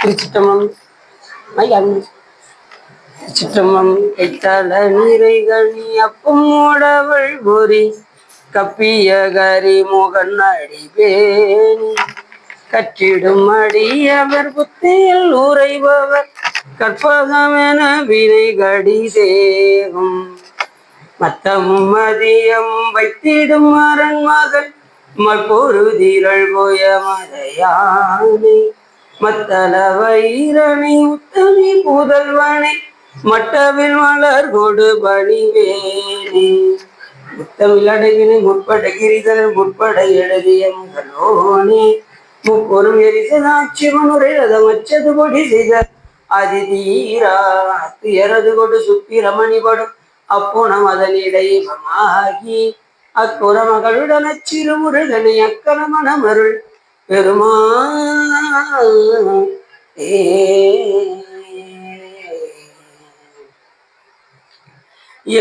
திருச்சிட்டம்பலம் சிற்றம்பலம் கைத்தால நீரைகணி அப்பம் ஓடவள் பொறி கப்பிய கரி முகன் அடிபேணி கற்றிடும் அடியவர் புத்தியில் உரைபவர் கற்பகமென வினை கடி தேகம் மத்தமும் மதியம் வைத்திடும் அரண் மகன் மற்பொருதிரள் போய மதையானை மத்தள வைரனை உத்தமி புதல்வனை மட்டவில் மலர் கொடு பணிவேனே முத்தமிழ் அடைவினை முற்பட கிரிதல் முற்பட எழுதிய முதலோனே முப்பொரும் எரிசனாட்சிவனுரை ரதமச்சது கொடி செய்த அதிதீரா துயரது கொடு சுப்பிரமணிபடும் அப்புணம் அதனிடைவமாகி அக்குற மகளுடன் அச்சிறு முருகனை அக்கண மணமருள் பெருமா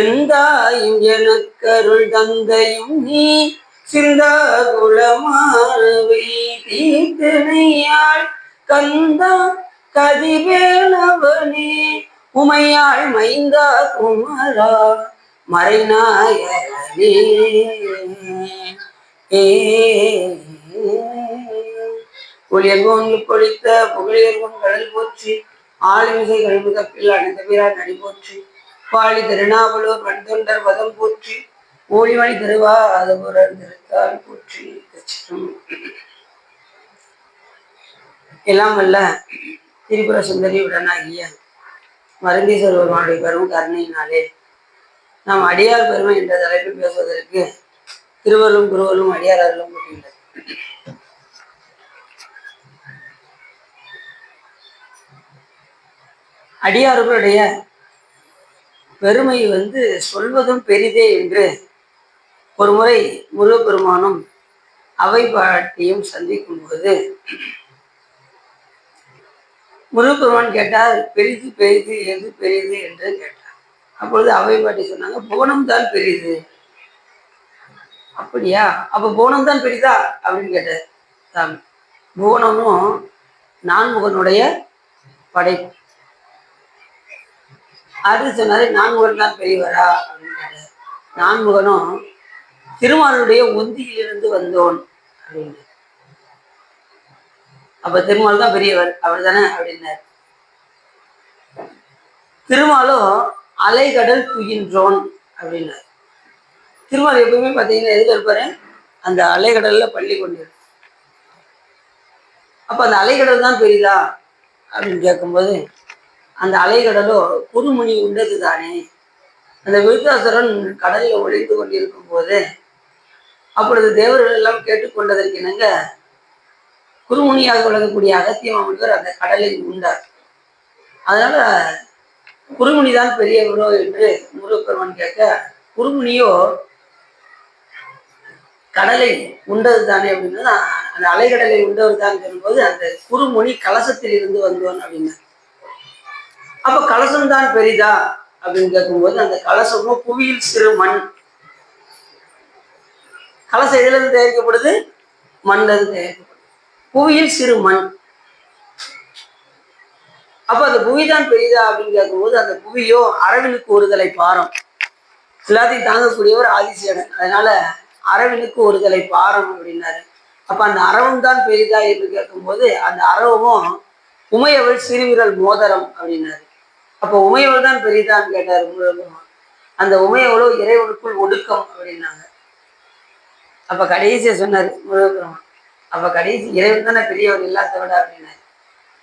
எந்தாயும் எனக்கருள் தந்தையும் நீ சிந்தா குலமானவை தீர்த்தனையாள் கந்தா கதிவேலவனே உமையாள் மைந்தா குமரா மறைநாயகனே ஒளியர்கோன் பொழித்த புகழியர்கோன் கடல் போற்றி ஆளுமிசை கல்முகப்பில் அணைந்த வீரார் நடி போற்றி பாலி திருநாவலூர் வன்தொண்டர் வதம் போற்றி ஊழிமணி திருவா அதபுரர் திருத்தால் போற்றி. எல்லாம் வல்ல திரிபுர சுந்தரி உடனாகிய மருந்தீஸ்வரர் பெருமானுடைய பெரும் கருணையினாலே நாம் அடியார் பெருமை என்ற தலைப்பில் பேசுவதற்கு திருவருளும் குருவரும் அடியார் அருளும் கூட்டியுள்ளது. அடியார்களுடைய பெருமை சொல்வதும் பெரிதே என்று ஒரு முறை முருகப்பெருமானும் அவை பாட்டியும் சந்திக்கும் போது முருகப்பெருமான் கேட்டார், பெரிது பெரிது எது பெரிது என்று கேட்டார். அப்பொழுது அவை பாட்டி சொன்னாங்க, புவனம் தான் பெரிது. அப்படியா, அப்ப புவனம் தான் பெரிதா அப்படின்னு கேட்டார் சாமி. புவனமும் நான்முகனுடைய படைப்பு. அது சொன்னாரு, நான்முகன் தான் பெரியவரா அப்படின்னு கேட்டார். நான்முகனும் திருமாலுடைய உந்தியிலிருந்து வந்தோன் அப்படின்னு. அப்ப திருமால் தான் பெரியவர் அவர் தானே அப்படின்னார். திருமாலும் அலைகடல் துயின்றோன் அப்படின்னார். திருமால் எப்பவுமே பார்த்தீங்கன்னா எதுல இருப்பாரு, அந்த அலைகடல்ல பள்ளி கொண்டு. அப்ப அந்த அலைகடல் தான் பெரிதா அப்படின்னு கேட்கும்போது, அந்த அலைகடலோ குறுமுனி உண்டது தானே. அந்த விருத்தாசுரன் கடலில் ஒளிந்து கொண்டிருக்கும் போது அப்பொழுது தேவர்கள் எல்லாம் கேட்டுக்கொண்டதற்கு இணங்க குறுமுனியாக விளங்கக்கூடிய அகத்தியம் அமர்ந்தவர் அந்த கடலில் உண்டார். அதனால குறுமுனிதான் பெரியவரோ என்று முருகப்பெருமான் கேட்க, குறுமுனியோ கடலை உண்டது தானே அப்படின்னா, அந்த அலைகடலை உண்டவர் தான் சொல்லும்போது அந்த குறுமுனி கலசத்தில் இருந்து வந்தவன் அப்படின்னா. அப்ப கலசம்தான் பெரிதா அப்படின்னு கேட்கும்போது, அந்த கலசமும் புவியில் சிறு மண். கலசம் எதுல இருந்து தயாரிக்கப்படுது, மண்ல இருந்து தயாரிக்கப்படுது. புவியில் சிறு மண். அப்ப அந்த புவிதான் பெரிதா அப்படின்னு கேட்கும்போது, அந்த புவியோ அரவினுக்கு ஒருதலை பாரம். எல்லாத்தையும் தாங்கக்கூடியவர் ஆதிசேடன். அதனால அரவினுக்கு ஒருதலை பாரம் அப்படின்னாரு. அப்ப அந்த அரவம் தான் பெரிதா என்று கேட்கும்போது, அந்த அரவமும் உமையவள் சிறுவிரல் மோதிரம் அப்படின்னாரு. அப்ப உமையவள் தான் பெரிதான்னு கேட்டாரு முருகப்பெருமான். அந்த உமையவளோ இறைவனுக்குள் ஒடுக்கம் அப்படின்னாங்க. அப்ப கடைசியா சொன்னாரு முருகப்பெருமான், அப்ப கடைசி இறைவன் தானே பெரியவர் எல்லாத்த விட அப்படின்னாரு.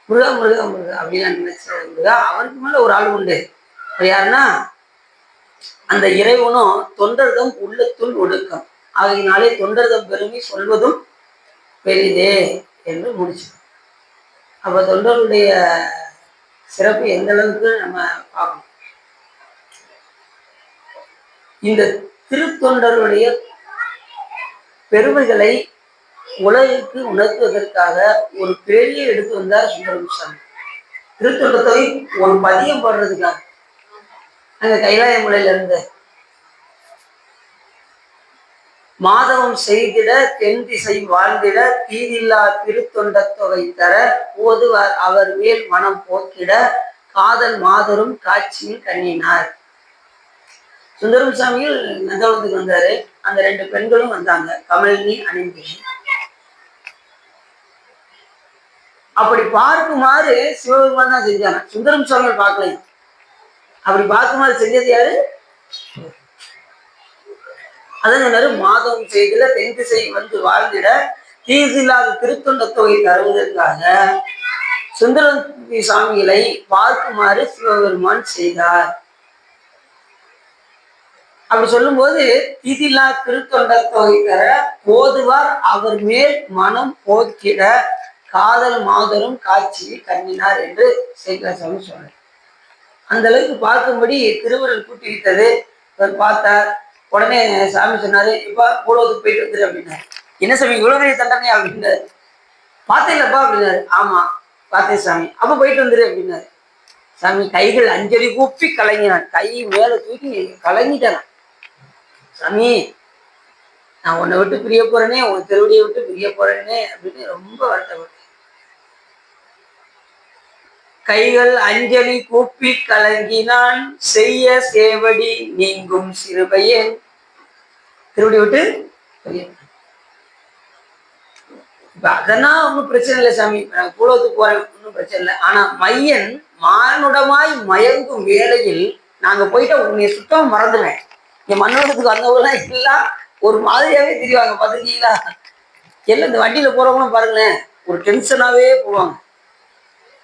முருகா முருகா முருகா அப்படின்னு நினைச்ச முருகா, அவருக்கு மேல ஒரு ஆள் உண்டு. யாருன்னா அந்த இறைவனும் தொண்டர்தம் உள்ளத்துள் ஒடுக்கம் ஆகையினாலே தொண்டர்தம் பெருமை சொல்வதும் பெரிதே என்று முடிச்சு. அப்ப தொண்டருடைய சிறப்பு எந்த அளவுக்கு நம்ம பார்க்கணும். இந்த திருத்தொண்டருடைய பெருமைகளை உலகிற்கு உணர்த்துவதற்காக ஒரு பேழியை எடுத்து வந்தார் சுந்தரமுசாமி. திருத்தொண்டத்தை ஒரு பதியம் பாடுறதுக்காக அங்க கைலாய மலையில இருந்து மாதவம் செய்திட தென் திசை வாழ்ந்திட தீதில்லா திருத்தொண்ட தொகை தர போதுவார் அவர் மேல் மனம் போக்கிட காதல் மாதரும் காட்சியில் கண்ணினார். சுந்தரம் சாமியில் நந்தவனத்துக்கு வந்தாரு. அந்த 2 பெண்களும் வந்தாங்க, கமலினி அணிந்தினி. அப்படி பார்க்குமாறு சிவபெருமான் தான் செஞ்சாங்க, சுந்தரம் சுவாமிகள் பார்க்கலையும். அப்படி பார்க்குமாறு செஞ்சது யாரு? அதான் சொன்னாரு, மாதவம் செய்திட தென் திசை வந்து வாழ்ந்திட தீதில்லாத திருத்தொண்ட தொகை தருவதற்காக சுந்தரம் சாமிகளை பார்க்குமாறு சிவபெருமான் செய்தார். அப்படி சொல்லும் போது தீதில்லா திருத்தொண்ட தொகை தர போதுவார் அவர் மேல் மனம் போக்கிட காதல் மாதரும் காட்சியை கண்ணினார் என்று சேகராசாமி சொன்னார். அந்த அளவுக்கு பார்க்கும்படி திருவருள் கூட்டிவிட்டது. அவர் பார்த்தார். உடனே சாமி சொன்னாரு, இப்ப பூலோகத்துக்கு போயிட்டு வந்துரு அப்படின்னாரு. என்ன சாமி இவ்வளவு பெரிய தண்டனை அப்படின்னாரு. பார்த்தேன்லப்பா அப்படின்னாரு. ஆமா பார்த்தேன் சாமி. அப்ப போயிட்டு வந்துரு அப்படின்னாரு. சாமி கைகள் அஞ்சலி கூப்பி கலங்கினான். கை மேல தூக்கி கலங்கிட்டான். சாமி நான் உன்னை விட்டு பிரிய போறேனே, உன் திருவடியை விட்டு பிரிய போறேனே அப்படின்னு ரொம்ப வருத்தப்பட்டேன். கைகள் அஞ்சலி கூப்பி கலங்கினான் செய்ய சேவடி நீங்கும் சிறுபையன். திருவடி விட்டு இப்ப அதெல்லாம் ஒன்றும் பிரச்சனை இல்லை சாமி, நான் பூலோகத்துக்கு போறேன், ஒன்றும் பிரச்சனை இல்லை. ஆனா மையன் மானுடமாய் மயங்கும் வேளையில் நாங்க போயிட்டா உன்னை சுத்தமா மறந்துடுவேன். இங்க மன்னோகத்துக்கு வந்தவங்கலாம் எல்லாம் ஒரு மாதிரியாவே தெரிவாங்க, பார்த்துருக்கீங்களா? எல்லாம் இந்த வண்டியில போறவங்களும் பாருங்களேன், ஒரு டென்ஷனாவே போவாங்க.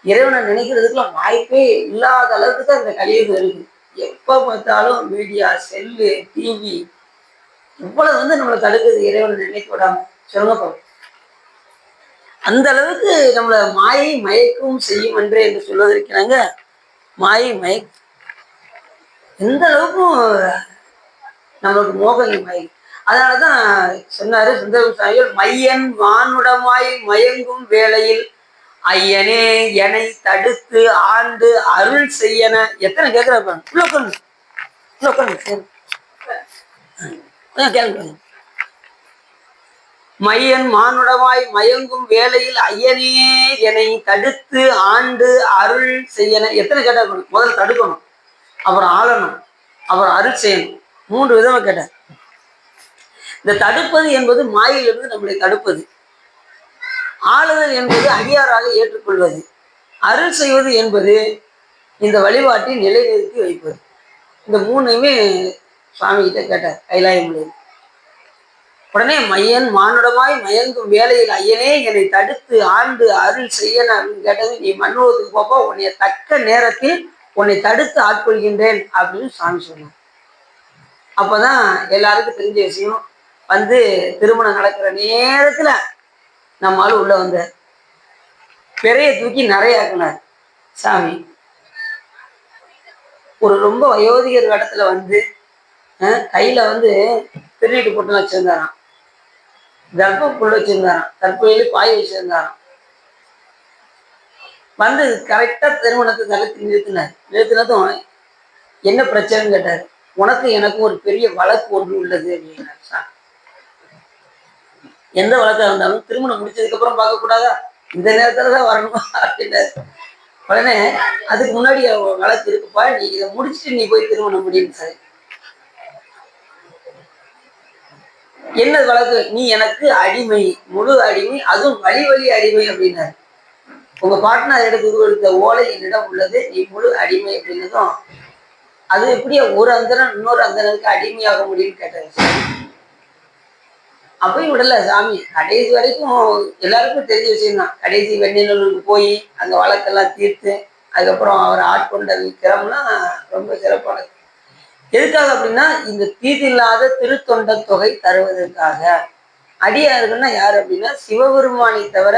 இறைவனை நினைக்கிறதுக்குலாம் வாய்ப்பே இல்லாத அளவுக்கு தான் இந்த கலியுகம் இருக்கு. எப்ப பார்த்தாலும் மீடியா, செல்லு, டிவி இவ்வளவு வந்து நம்மளை தடுக்குது இறைவனை நினைக்க விடாம. சொல்லுங்க, அந்த அளவுக்கு நம்மளை மாயை மயக்கவும் செய்யும் என்று சொல்வதற்கிறாங்க. மாயை எந்த அளவுக்கும் நம்மளுக்கு மோகம் மயம். அதனாலதான் சொன்னாரு சுந்தரம் சாமிகள், மையன் வானுடமாய் மயங்கும் வேளையில் ஐயனே என்னை தடுத்து ஆண்டு அருள் செய்யன. எத்தனை கேட்கிறாங்க, கேளுங்க. மையன் மானுடமாய் மயங்கும் வேளையில் ஐயனே என்னை தடுத்து ஆண்டு அருள் செய்யன. எத்தனை கேட்டா? முதல்ல தடுக்கணும், அப்புறம் ஆளணும், அப்புறம் அருள் செய்யணும். 3 விதமா கேட்டார். இந்த தடுப்பது என்பது மாயிலிருந்து நம்மளை தடுப்பது, ஆளுதல் என்பது அடியாராக ஏற்றுக்கொள்வது, அருள் செய்வது என்பது இந்த வழிபாட்டை நிலைநிறுத்தி வைப்பது. இந்த 3ஐயுமே சுவாமி கிட்ட கேட்டார் கைலாயமலை. உடனே மையன் மானுடமாய் மயங்கும் வேலையில் ஐயனே என்னை தடுத்து ஆண்டு அருள் செய்யணும் அப்படின்னு கேட்டது. நீ மன்னோகத்துக்கு போப்போ, உன்னை தக்க நேரத்தில் உன்னை தடுத்து ஆட்கொள்கின்றேன் அப்படின்னு சுவாமி சொன்னார். அப்பதான் எல்லாருக்கும் தெரிஞ்ச விஷயம், வந்து திருமணம் நடக்கிற நேரத்துல நம்மால் உள்ள வந்த பெரிய தூக்கி நிறைய ஆக்கினார் சாமி. ஒரு ரொம்ப வயோதிகர் இடத்துல வந்து கையில வந்து திருநீட்டு போட்டு வச்சிருந்தாராம், கர்ப்பப்புள்ள வச்சிருந்தாராம், கற்பையில பாய் வச்சிருந்தாராம். வந்து கரெக்டா திருமணத்தை தடுத்து நிறுத்தினதும் என்ன பிரச்சனைன்னு கேட்டாரு. உனக்கு எனக்கும் ஒரு பெரிய வழக்கு ஒன்று உள்ளது அப்படின்னாரு சாமி. எந்த வழக்கா இருந்தாலும் திருமணம் முடிச்சதுக்கு அப்புறம் பார்க்க கூடாதா, இந்த நேரத்துலதான் வரணும் அப்படின்னாரு. உடனே அதுக்கு முன்னாடி வழக்கு இருக்குப்பா, நீ இதை முடிச்சுட்டு நீ போய் திருமணம் முடியும் சார். என்ன வழக்கு? நீ எனக்கு அடிமை, முழு அடிமை, அதுவும் வழி அடிமை அப்படின்னாரு. உங்க பாட்னார் எடுத்து கொடுத்த ஓலை என்னிடம் உள்ளது, நீ முழு அடிமை அப்படின்னதும், அது எப்படி ஒரு அந்தனன் இன்னொரு அந்தனருக்கு அடிமையாக முடியும்னு கேட்டாரு. அப்பயும் விடல சாமி. கடைசி வரைக்கும் எல்லாருக்கும் தெரிஞ்ச விஷயம் தான். கடைசி வெண்ணிலூருக்கு போய் அந்த வழக்கெல்லாம் தீர்த்து அதுக்கப்புறம் அவரை ஆட்கொண்ட விக்கிரம்லாம் ரொம்ப சிறப்பானது. எதுக்காக அப்படின்னா, இந்த தீதில்லாத திருத்தொண்ட தொகை தருவதற்காக. அடியார்கள்னா யார் அப்படின்னா, சிவபெருமானை தவிர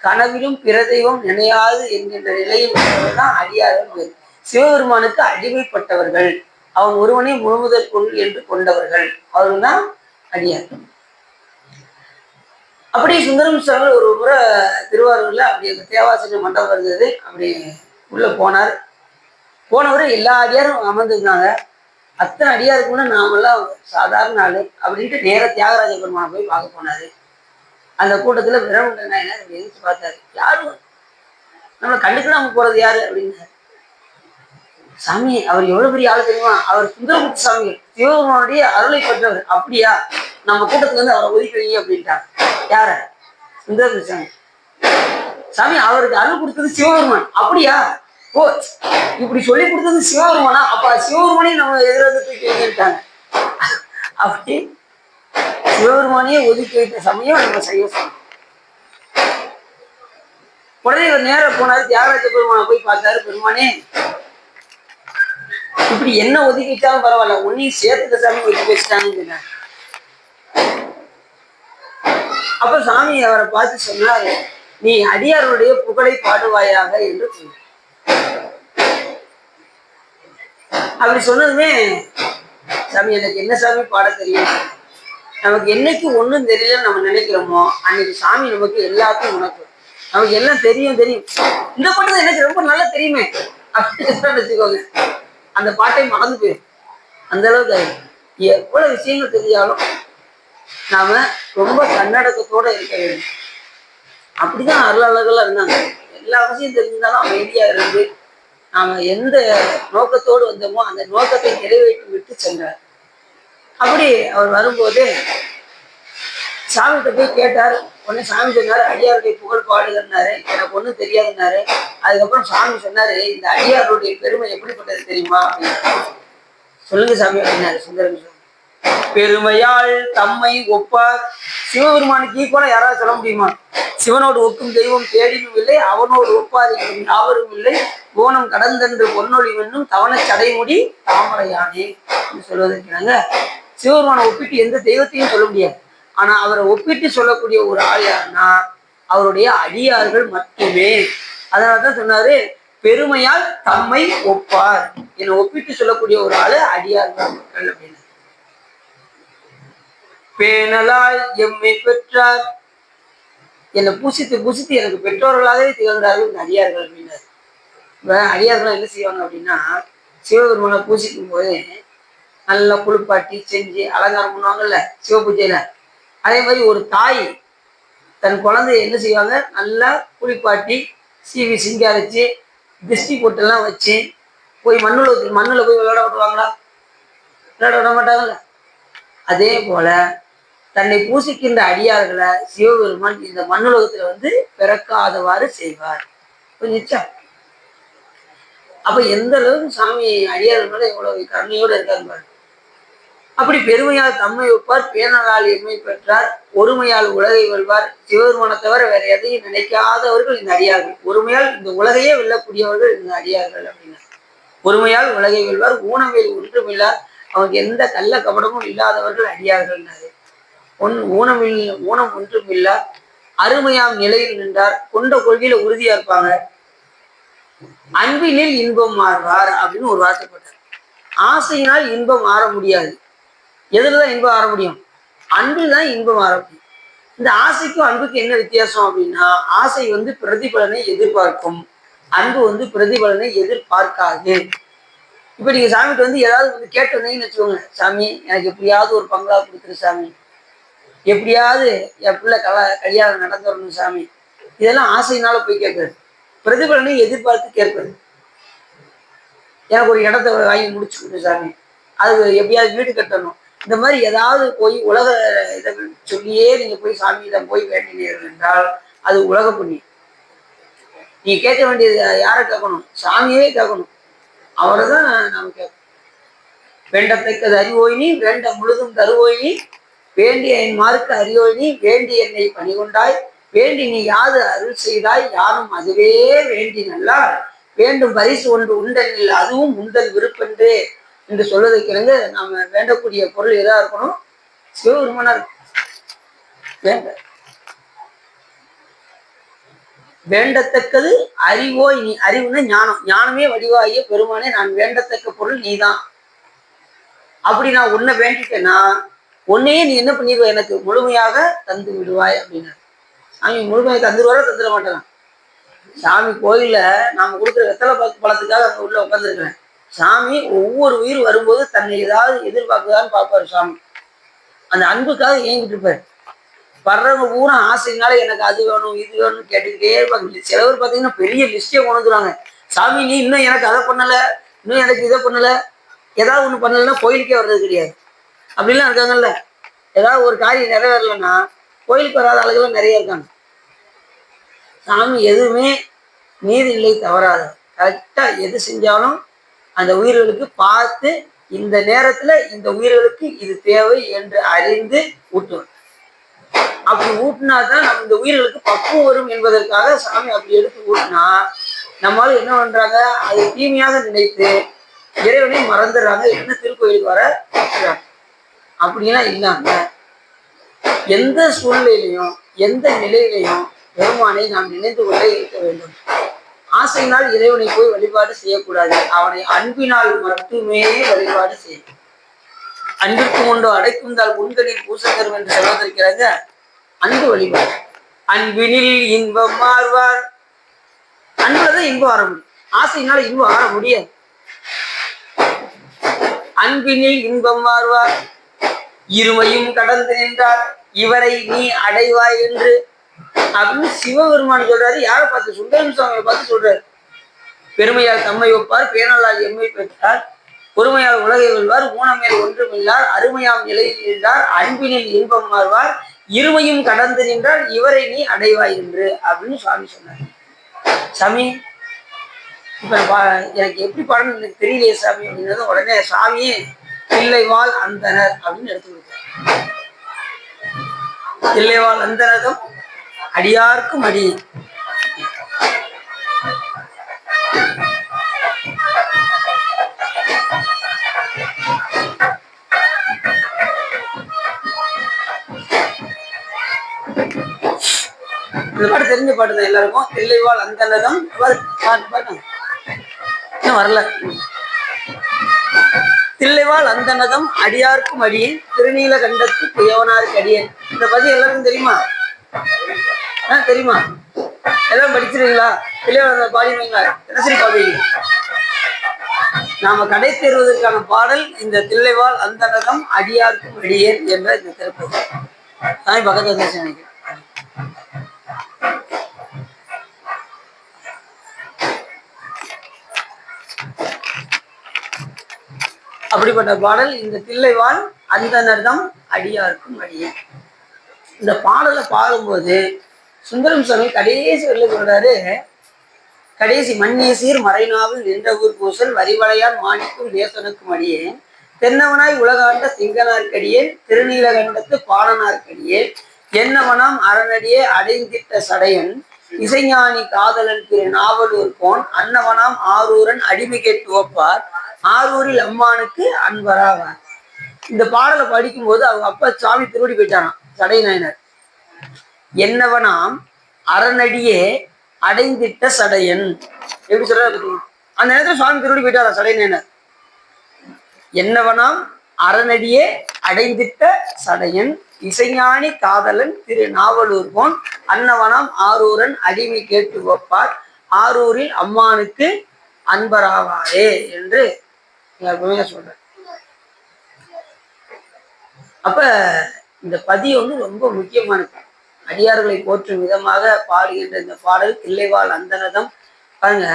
கனவிலும் பிற தெய்வம் நினையாது என்கின்ற நிலையில் தான் அடியார்கள். சிவபெருமானுக்கு அடிமைப்பட்டவர்கள், அவன் ஒருவனே முழுமுதல் பொருள் என்று கொண்டவர்கள், அவர்கள் தான் அடியார்கள். அப்படி சுந்தரம் சாமி ஒரு முறை திருவாரூர்ல அப்படி அந்த தேவாசிரிய மண்டபம் இருந்தது. அப்படி உள்ள போனார். போனவர் எல்லா அடியாரும் அமர்ந்துருந்தாங்க. அத்தனை அடியாருக்கு கூட நாமெல்லாம் சாதாரண ஆளு அப்படின்ட்டு நேர தியாகராஜ பெருமானை போய் பார்க்க போனாரு. அந்த கூட்டத்துல விரவுண்ட நாயனார் எதிர்த்து பார்த்தாரு. யாரும் நம்மளை கண்டுக்காம போறது யாரு அப்படின்னு. சாமி அவர் எவ்வளவு பெரிய ஆளு தெரியுமா, அவர் சுந்தரமுத்து சாமி சிவபெருமானுடைய அருளை பெற்றவர். அப்படியா, நம்ம கூட்டத்துல இருந்து அவரை ஒதுக்கி வைங்க அப்படின்ட்டாங்க. யார? சுந்தரமுத்து சாமி. சாமி அவருக்கு அருள் கொடுத்தது சிவபெருமான். அப்படியா, ஓ இப்படி சொல்லி கொடுத்தது சிவபெருமானா, அப்ப சிவபெருமானையும் நம்ம எதிர்த்து தூக்கி வைக்கிட்டாங்க. அப்படி சிவபெருமானையே ஒதுக்கி வைத்த சமயம் நம்ம செய்ய சொன்னோம். உடனே இவர் நேரம் போனாரு, தியாகராஜ பெருமானை போய் பார்த்தாரு. பெருமானே, இப்படி என்ன ஒதுக்கி வச்சாலும் பரவாயில்ல, உன்னையும் சேர்த்துக்க சாமி ஒதுக்கி வச்சுட்டாங்க. அப்ப சாமி அவரை பார்த்து சொன்னாரு, நீ அடியாருடைய புகழை பாடுவாயாக என்று சொன்ன. அப்படி சொன்னதுமே, சாமி எனக்கு என்ன சாமி பாட தெரியும், நமக்கு என்னைக்கு ஒண்ணும் தெரியலன்னு நம்ம நினைக்கிறோமோ அன்னைக்கு சாமி நமக்கு எல்லாத்தையும் உணர்த்தும். நமக்கு எல்லாம் தெரியும் இந்த பாட்டு எனக்கு ரொம்ப நல்லா தெரியுமே அப்படின்னு வச்சுக்கோங்க, அந்த பாட்டை மறந்து போயிடும். அந்த அளவுக்கு எவ்வளவு விஷயங்கள் தெரிஞ்சாலும் நாம ரொம்ப கண்ணடக்கத்தோட இருக்க வேண்டும். அப்படிதான் அருளாளர்களா இருந்தாங்க. எல்லா விஷயம் தெரிஞ்சிருந்தாலும் அமைதியா இருந்து நாம எந்த நோக்கத்தோடு வந்தோமோ அந்த நோக்கத்தை நிறைவேற்றி விட்டு சென்றார். அப்படி அவர் வரும்போது சாமிகிட்ட போய் கேட்டார். உடனே சாமி சொன்னாரு, அடியாருடைய புகழ் பாடுகிறாரு, எனக்கு ஒன்றும் தெரியாதுன்னாரு. அதுக்கப்புறம் சாமி சொன்னாரு, இந்த அடியாருடைய பெருமை எப்படிப்பட்டது தெரியுமா அப்படின்னு. சொல்லுங்க சாமி அப்படின்னாரு. சுந்தரம் பெருமையால் தம்மை ஒப்பார். சிவபெருமானுக்கு ஈக்குவலா யாராவது சொல்ல முடியுமா? சிவனோடு ஒக்கும் தெய்வம் தேடினும் இல்லை, அவனோடு ஒப்பார் யாவரும் இல்லை, கோணம் கடந்தென்று பொன்னொழி வென்னும் தவண சடைமுடி தாமரையானே சொல்வதற்கிறாங்க. சிவபெருமானை ஒப்பிட்டு எந்த தெய்வத்தையும் சொல்ல முடியாது. ஆனா அவரை ஒப்பிட்டு சொல்லக்கூடிய ஒரு ஆள் யாருன்னா அவருடைய அடியார்கள் மட்டுமே. அதனாலதான் சொன்னாரு, பெருமையால் தம்மை ஒப்பார். என்னை ஒப்பிட்டு சொல்லக்கூடிய ஒரு ஆளு அடியார்கள் மக்கள் அப்படின்னு. பேணலால் எம்மை பெற்றார். என்னை பூசித்து பூசித்து எனக்கு பெற்றோர்களாகவே திகழ்ந்தார்கள் இந்த அடியார்கள் அப்படின்னாரு. அடியார்கள் என்ன செய்வாங்க அப்படின்னா, சிவபெருமானை பூசிக்கும் போது நல்லா குளிப்பாட்டி செஞ்சு அலங்காரம் பண்ணுவாங்கல்ல சிவ பூஜையில. அதே மாதிரி ஒரு தாய் தன் குழந்தைய என்ன செய்வாங்க, நல்லா குளிப்பாட்டி சீவி சிங்காரிச்சு திருஷ்டி போட்டெல்லாம் வச்சு போய் மண்ணுல போய் விளையாட விடுவாங்களா? விளையாட விட மாட்டாங்கல்ல. அதே போல தன்னை பூசிக்கின்ற அடியார்களை சிவபெருமான் இந்த மண்ணுலகத்துல வந்து பிறக்காதவாறு செய்வார். நிச்சயம். அப்ப எந்த அளவுக்கு சாமி அடியார்கள் மேல எவ்வளவு கருணையோடு இருக்காங்க. அப்படி பெருமையால் தம்மை ஒப்பார், பேணலால் எம்மை பெற்றார், ஒருமையால் உலகை வெல்வார். சிவபெருமானை தவிர வேற எதையும் நினைக்காதவர்கள் இந்த அடியார்கள். ஒருமையால் இந்த உலகையே வெல்லக்கூடியவர்கள் இந்த அடியார்கள் அப்படின்னா. ஒருமையால் உலகை வெல்வார், ஊனமேல் ஒன்றுமில்லார், அவங்க எந்த கள்ள கபடமும் இல்லாதவர்கள் அடியார்கள். ஊனம் ஒன்றுமில்லார், அருமையாம் நிலையில் நின்றார், கொண்ட கொள்கையில உறுதியா இருப்பாங்க, அன்பினில் இன்பம் மாறுவார் அப்படின்னு ஒரு வார்த்தைப்பட்டார். ஆசையினால் இன்பம் மாற முடியாது. எதுலதான் இன்பம் ஆற முடியும்? அன்பில் தான் இன்பம் ஆற முடியும். இந்த ஆசைக்கும் அன்புக்கு என்ன வித்தியாசம் அப்படின்னா, ஆசை வந்து பிரதிபலனை எதிர்பார்க்கும், அன்பு வந்து பிரதிபலனை எதிர்பார்க்காது. இப்ப நீங்க சாமிகிட்ட வந்து ஏதாவது வந்து கேட்டு வந்தீங்கன்னு வச்சுக்கோங்க, சாமி எனக்கு எப்படியாவது ஒரு பங்களா கொடுத்துரு சாமி, எப்படியாவது என் பிள்ளை கல்யாணம் நடந்துடணும் சாமி, இதெல்லாம் ஆசையினால போய் கேட்கறது. பிரதிபலனை எதிர்பார்த்து கேட்கறது. எனக்கு ஒரு இடத்த வாங்கி முடிச்சு கொடுத்து சாமி, அது எப்படியாவது வீடு கட்டணும், இந்த மாதிரி ஏதாவது போய் உலக இதை சொல்லியே நீங்க போய் சாமியிடம் போய் வேண்டினீர்கள் என்றால் அது உலக புண்ணியம். நீ கேட்க வேண்டியது யாரை கேட்கணும்? சாமியே கேட்கணும். அவரை தான் நாம் கேட்கணும். வேண்டத்தக்கது அறிவோயினி, வேண்ட முழுதும் தருவோயினி, வேண்டிய என் மார்க்கு அறிவோயினி, வேண்டி என்னை பணிகொண்டாய், வேண்டி நீ யாது அருள் செய்தாய், யாரும் அதுவே வேண்டி நல்லால், வேண்டும் பரிசு ஒன்று உண்டனில் அதுவும் உண்டல் விருப்பென்றே என்று சொல்வதற்கிணங்க நாம வேண்டக்கூடிய பொருள் எதா இருக்கணும்? சிவபெருமானா இருக்கும். வேண்டத்தக்கது அறிவோய் நீ. அறிவுன்னா ஞானம். ஞானமே வடிவாகிய பெருமானே, நான் வேண்டத்தக்க பொருள் நீதான். அப்படி நான் உன்னை வேண்டிட்டேன்னா உன்னையே நீ என்ன பண்ணிடுவ, எனக்கு முழுமையாக தந்து விடுவாய் அப்படின்னா. சாமி முழுமையாக தந்துடுவாரோ தந்துட மாட்டேன். சாமி கோயில்ல நாம கொடுக்குற வெத்தலை பழத்துக்காக அங்க உள்ள உட்காந்துருக்கிறேன். சாமி ஒவ்வொரு உயிர் வரும்போது தன்னை ஏதாவது எதிர்பார்க்குதான்னு பார்ப்பாரு சாமி. அந்த அன்புக்காக ஏங்கிட்டு இருப்பாரு. வர்றவங்க பூரா ஆசைனால எனக்கு அது வேணும் இது வேணும்னு கேட்டுக்கிட்டே இருப்பாங்க. சிலவர் பார்த்தீங்கன்னா பெரிய லிஸ்டே கொண்டு வந்துருவாங்க. சாமி நீ இன்னும் எனக்கு அதை பண்ணல, இன்னும் எனக்கு இதை பண்ணல, ஏதாவது ஒண்ணு பண்ணலைன்னா கோயிலுக்கே வர்றது கிடையாது. அப்படிலாம் இருக்காங்கல்ல. ஏதாவது ஒரு காரியம் நிறைவேறலைன்னா கோயிலுக்கு வராத ஆளுகளும் நிறைய இருக்காங்க. சாமி எதுவுமே நீதி இல்லை தவறாது. கரெக்டா எது செஞ்சாலும் அந்த உயிர்களுக்கு பார்த்து இந்த நேரத்துல இந்த உயிர்களுக்கு இது தேவை என்று அறிந்து ஊட்டுவார். அப்படி ஊட்டினாதான் நம்ம இந்த உயிர்களுக்கு பக்குவம் வரும் என்பதற்காக சாமி அப்படி எடுத்து ஊட்டினா நம்மளால என்ன பண்றாங்க, அதை தீமையாக நினைத்து இறைவனை மறந்துடுறாங்க. என்ன திருக்கோயிலுக்கு வர அப்படின்னா இல்லாம எந்த சூழ்நிலையிலையும் எந்த நிலையிலையும் பெருமானை நாம் நினைந்து கொண்டே இருக்க வேண்டும். ஆசையினால் இறைவனை போய் வழிபாடு செய்யக்கூடாது. அவனை அன்பினால் மட்டுமே வழிபாடு செய்யும். அன்பிற்கு உண்டோ அடைக்குந்தால் உண்களில் பூசகரும் என்று சொல்வதற்கிறாங்க. அன்பு வழிபாடு. அன்பினில் இன்பம் மாறுவார். அன்புலதான் இன்பம் ஆற முடியும். ஆசையினால இன்பம் ஆற முடியாது. அன்பினில் இன்பம் மாறுவார். இருமையும் கடந்து நின்றார் இவரை நீ அடைவாய் என்று அப்படின்னு சிவபெருமான் சொல்றாரு. யாரை பார்த்து? சுந்தரம் சுவாமியை பார்த்து சொல்றாரு. பெருமையால் தம்மை ஒப்பார், பேணலால் எம்மை பெற்றார், பொறுமையால் உலகை வெல்வார், ஊனமேல் ஒன்றுமில்லார், அருமையாம் நிலையில் நின்றார், அன்பினில் இன்பம் மாறுவார், இருமையும் கடந்து நின்றார் இவரை நீ அடைவாய் என்று அப்படின்னு சுவாமி சொன்னார். சாமி இப்ப எனக்கு எப்படி பாடணும் எனக்கு தெரியலையே சாமி அப்படின்னது உடனே சாமியே தில்லைவாழ் அந்தனர் அப்படின்னு எடுத்து கொடுத்தார். தில்லைவாழ் அந்தனதும் அடியார்க்கும் அடி. இந்த பாட்டு தெரிஞ்ச பாட்டு தான் எல்லாருக்கும். தில்லைவாழ் அந்தனதும் பாட்டு வரல. தில்லைவாழ் அந்தனதும் அடியார்க்கும் அடியேன், திருநீல கண்டத்து குயவனாருக்கு அடியேன். இந்த பதிவு எல்லாருக்கும் தெரியுமா? தெரியுமா? எல்லாம் படிச்சிருக்கீங்களா? தில்லைவாழ் பாடினீங்களா? தினசரி பாடுவீங்க. நாம கடை தேர்வதற்கான பாடல் இந்த தில்லைவாழ் அந்தனதும் அடியார்க்கும் அடியேன் என்ற இந்த திருப்பதி. சாமி பக்கத்துல நினைக்கிறேன். அப்படிப்பட்ட பாடல் இந்த தில்லைவாழ் அந்தனர்தம் அடியார்க்கும் அடியேன். இந்த பாடலை பாடும்போது சுந்தரம் சுவாமி கடைசி வெளில சொல்றாரு. கடைசி மண்ணிய சீர் மறைநாவில் நின்ற ஊர் பூசல் வரிவளையான் மாணிக்கும் தேசனுக்கும் அடியேன், தென்னவனாய் உலகாண்ட சிங்கனார்க்கடியே, திருநீலகண்டத்து பாடனார்க்கடியே, என்னவனாம் அரணடியே அடைந்திட்ட சடையன், இசைஞானி காதலன் திரு நாவலூர் போன், அன்னவனாம் ஆரூரன் அடிமை கேட்டு ஒப்பார், ஆரூரில் அம்மானுக்கு அன்பராவார். இந்த பாடலை படிக்கும் போது அவங்க அப்பா சாமி திருவடி போயிட்டாராம் சடை நாயனர். என்னவனாம் அரணடியே அடைந்திட்ட சடையன் எப்படி சொல்ற அந்த நேரத்தில் சுவாமி திருவடி போயிட்டாரா சடை நாயனர். என்னவனாம் அரணடியே அடைந்திட்ட சடையன், இசைஞானி காதலன் திரு நாவலூர் போன், அன்னவனாம் ஆரூரன் அடிமை கேட்டு வைப்பார், ஆரூரில் அம்மானுக்கு அன்பராவாரே என்று சொல்ற. அப்ப இந்த பதியம் வந்து ரொம்ப முக்கியமானது. அடியார்களை போற்றும் விதமாக பாடுகின்ற இந்த பாடல் தில்லைவாழ் அந்தனதம். பாருங்க,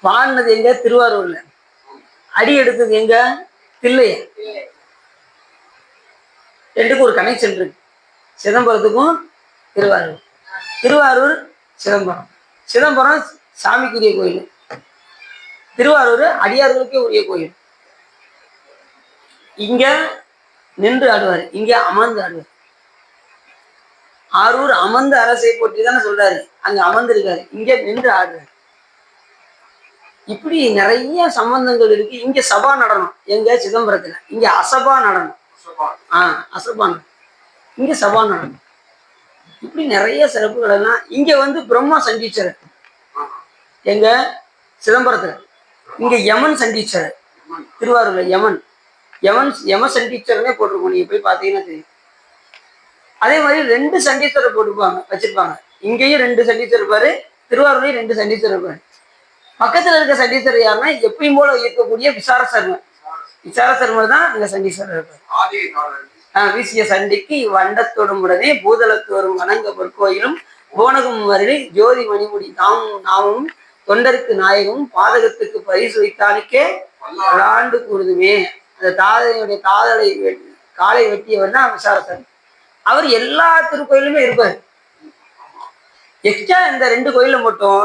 பாடினது எங்க? திருவாரூர்ல. அடி எடுத்தது எங்க? தில்லைய. ரெண்டுக்கும் ஒரு கனெக்ஷன் இருக்கு. சிதம்பரத்துக்கும் திருவாரூர். திருவாரூர் சிதம்பரம். சிதம்பரம் சாமிக்குரிய கோயில், திருவாரூர் அடியார்களுக்கே உரிய கோயில். இங்க நின்று ஆடுவாரு, இங்க அமர்ந்து ஆடுவார். ஆரூர் அமர்ந்து அரசை போற்றி தானே சொல்றாரு. அங்க அமர்ந்து இருக்காரு, இங்க நின்று ஆடுறாரு. இப்படி நிறைய சம்பந்தங்கள் இருக்கு. இங்க சபா நடனம் எங்க? சிதம்பரத்துல. இங்க அசபா நடனம். அசபா நடனம், இங்க சபா நடனம். இப்படி நிறைய சிறப்புகள் எல்லாம். இங்க வந்து பிரம்மா சண்டீச்சரர் எங்க? சிதம்பரத்துல. இங்க யமன் சண்டீச்சரர் திருவாரூர்ல. யமன் யம சண்டீச்சரனே போட்டிருக்கோம், நீங்க போய் பார்த்தீங்கன்னா தெரியும். அதே மாதிரி 2 சண்டீச்சரை போட்டுப்பாங்க, வச்சிருப்பாங்க. இங்கேயும் 2 சண்டீச்சர் இருப்பாரு, திருவாரூர்லயும் 2 சண்டீச்சர் இருப்பாரு. பக்கத்துல இருக்க சண்டீஸ்வரர் யாருன்னா எப்பயும் போல இருக்கக்கூடிய விசார சர்மர். விசார சர்மர் தான் இங்க சண்டீஸ்வரர் இருப்பார். வீசிய சண்டிக்கு வண்டத்தோடும் உடனே பூதலத்தோறும் வணங்க பொற்கோயிலும் போனகம் வருடி ஜோதி மணிமுடி நாமும் தொண்டருக்கு நாயகமும் பாதகத்துக்கு பரிசு வைத்தானுக்கே விளாண்டு கூறுதுமே. அந்த தாதையுடைய காலை வெட்டியவர் தான் விசாரசன். அவர் எல்லா திருக்கோயிலுமே இருப்பார். எக்ஸ்ட்ரா இந்த 2 கோயில மட்டும்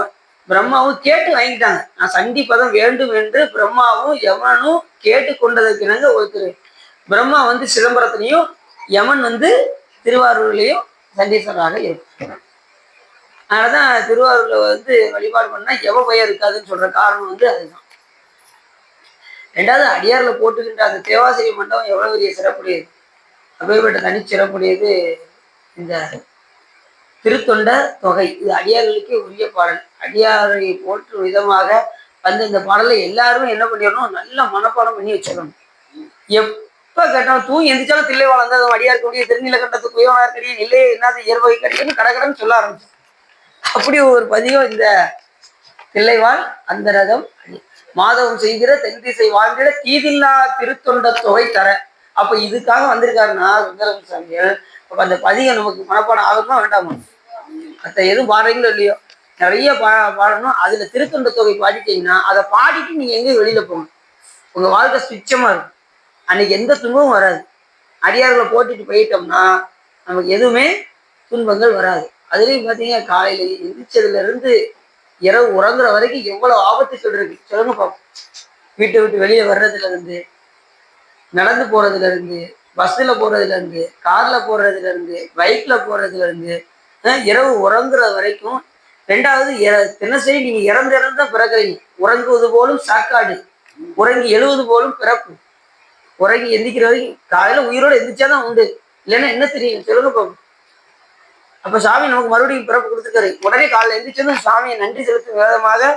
பிரம்மாவும் கேட்டு வாங்கிட்டாங்க. நான் சண்டி பதம் வேண்டும் என்று பிரம்மாவும் யமனும் கேட்டு கொண்டதற்கு இணங்க ஒருத்தர் பிரம்மா வந்து சிதம்பரத்திலையும் யமன் வந்து திருவாரூர்லயும் சண்டீஸ்வரராக இருக்கும். அதனாலதான் திருவாரூர்ல வந்து வழிபாடு பண்ணா எவ பயம் இருக்காதுன்னு சொல்ற காரணம் வந்து அதுதான். 2வது அடியார்ல போட்டுக்கின்ற அந்த தேவாசிரிய மண்டபம் எவ்வளவு பெரிய சிறப்புடையது, அப்பேற்பட்ட தனி சிறப்புடையது இந்த திருத்தொண்ட தொகை. இது அடியார்களுக்கே உரிய பாடல். அடியாரை போற்றும் விதமாக வந்து இந்த பாடலை எல்லாருமே என்ன பண்ணிடணும், நல்லா மனப்பாடம் பண்ணி வச்சிடணும். எப்ப கேட்டாலும் தூங்கி எந்திரிச்சாலும் தில்லை வாழ்ந்தாலும் அடியாருக்கூடிய திருநீலகண்டத்துக்கு உயவனார்க்கடியே இல்லையே என்னது இயற்பகை கடிக்கன்னு கடகடன்னு சொல்ல ஆரம்பிச்சு. அப்படி ஒரு பதிகம் இந்த தில்லைவாழ் அந்த ரதம் மாதவம் செய்கிற தென் திசை வாழ்ந்திட தீதில்லா திருத்தொண்ட தொகை தர. அப்ப இதுக்காக வந்திருக்காருன்னா சுந்தரம் சாமிகள். அப்ப அந்த பதிகம் நமக்கு மனப்பாடம் ஆகணுமா வேண்டாமா? மற்ற எதுவும் பாடுறீங்களோ இல்லையோ நிறைய பாடணும். அதுல திருத்தொண்ட தொகை பாடிட்டீங்கன்னா அதை பாடிட்டு நீங்க எங்கேயும் வெளியில போகணும். உங்க வாழ்க்கை சுச்சமா இருக்கும். அன்னைக்கு எந்த துன்பமும் வராது. அடியார்களை போட்டுட்டு போயிட்டோம்னா நமக்கு எதுவுமே துன்பங்கள் வராது. அதுலயும் பாத்தீங்கன்னா காலையில எந்திரிச்சதுல இருந்து இரவு உறங்குற வரைக்கும் எவ்வளவு ஆபத்துகள் இருக்கு சொல்லுங்க பாப்போம். வீட்டை விட்டு வெளியே வர்றதுல இருந்து, நடந்து போறதுல இருந்து, பஸ்ல போறதுல இருந்து, கார்ல போறதுல இருந்து, பைக்ல போறதுல இருந்து, இரவு உறங்குற வரைக்கும். 2வது தினசரி நீங்க இறந்து தான் பிறக்கிறீங்க. உறங்குவது போலும் சாக்காடு, உறங்கி எழுவது போலும் பிறப்பு. உறங்கி எந்திக்கிற வரைக்கும் காலையில உயிரோட எந்திரிச்சாதான் உண்டு, இல்லைன்னா என்ன தெரியும் சொல்லுங்க பாப்போம். அப்ப சாமி நமக்கு மறுபடியும் பிறப்பு கொடுத்துருக்காரு. உடனே காலையில் எழுந்திரிச்சதும் சாமியை நன்றி செலுத்தும் விதமாக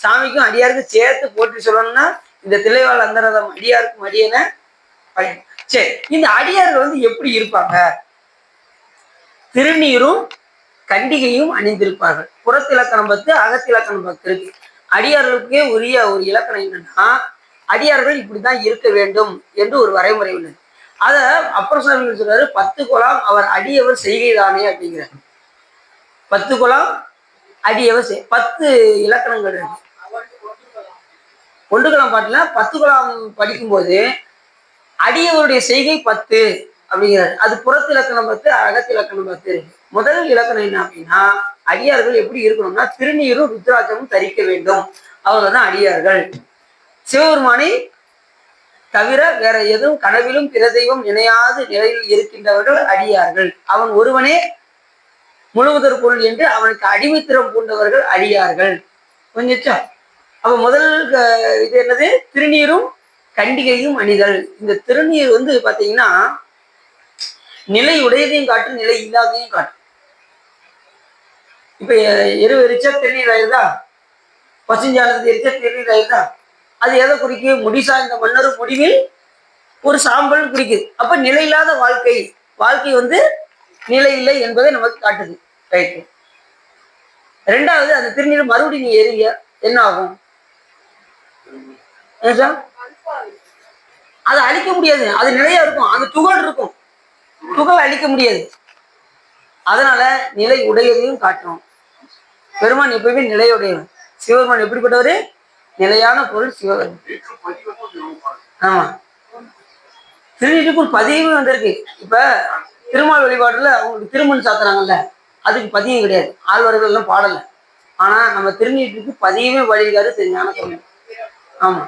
சாமிக்கும் அடியாருக்கும் சேர்த்து போற்றி சொல்லணும்னா இந்த தில்லைவாழ் அந்தரதம் அடியாருக்கும் அடியன. சரி, இந்த அடியார்கள் வந்து எப்படி இருப்பாங்க? திருநீரும் கண்டிகையும் அணிந்திருப்பார்கள். புறத்திலக்கணம் 10, அகத்திலக்கணம் 10 இருக்கு. அடியார்களுக்கே உரிய ஒரு இலக்கணம் என்னன்னா அடியார்கள் இப்படிதான் இருக்க வேண்டும் என்று ஒரு வரைமுறை உள்ளது. அத அப்பர் சுவாமிகள் சொல்றாரு, 10 குலாம் அவர் அடியவர் செய்கைதானே அப்படிங்கிறார். 10 குலாம் அடியவர் 10 இலக்கணங்கள் இருக்கு. ஒன்றுகுலாம் பாட்டுல 10 குலாம் படிக்கும்போது அடியவருடைய செய்கை 10 அப்படிங்கிறாரு. அது புறத்திலக்கணம் 10, அகத்திலக்கணம் 10 இருக்கு. முதல் இலக்கணம் என்ன அப்படின்னா அடியார்கள் எப்படி இருக்கணும்னா திருநீரும் ருத்ராட்சமும் தரிக்க வேண்டும். அவர்கள் தான் அடியார்கள். சிவபெருமானை தவிர வேற எதுவும் கனவிலும் பிற தெய்வம் நினையாத நிலையில் இருக்கின்றவர்கள் அடியார்கள். அவன் ஒருவனே முழுவதற் பொருள் என்று அவனுக்கு அடிமைத்திறம் பூண்டவர்கள் அடியார்கள். கொஞ்சம் அப்ப முதல் இது என்னது? திருநீரும் கண்டிகையும் அணிதல். இந்த திருநீர் வந்து பாத்தீங்கன்னா நிலை உடையதையும் காட்டும், நிலை இல்லாதையும் காட்டும். இப்ப எரிச்சா திருநீர் ஆயிருதா, பசுஞ்சானது எரிச்சா திருநீர் ஆயிருதா, அது எதை குறிக்கும்? முடி சாய்ந்த மன்னரும் முடிவில் ஒரு சாம்பல் குறிக்குது. அப்ப நிலையில்லாத வாழ்க்கை வந்து நிலை இல்லை என்பதை நமக்கு காட்டுது. ரைட்டு. 2வது அந்த திருநீர் மறுபடியும் நீ எரிய என்ன ஆகும்? அதை அழிக்க முடியாது. அது நிலையா இருக்கும். அது துகள் இருக்கும், துகள் அழிக்க முடியாது. அதனால நிலை உடையதையும் காட்டணும். பெருமான் எப்பயுமே நிலையுடையவன். சிவபெருமான் எப்படிப்பட்டவரு? நிலையான பொருள் சிவபெருமான். ஆமா, திருநீருக்கு ஒரு பதிவும் வந்திருக்கு. இப்ப திருமால் வழிபாடுல அவங்களுக்கு திருமண் சாத்துறாங்கல்ல, அதுக்கு பதியம் கிடையாது. ஆழ்வார்கள் எல்லாம் பாடல. ஆனா நம்ம திருநீட்டுக்கு பதியமே வழிகாரு திருஞான சம்பந்தர். ஆமா.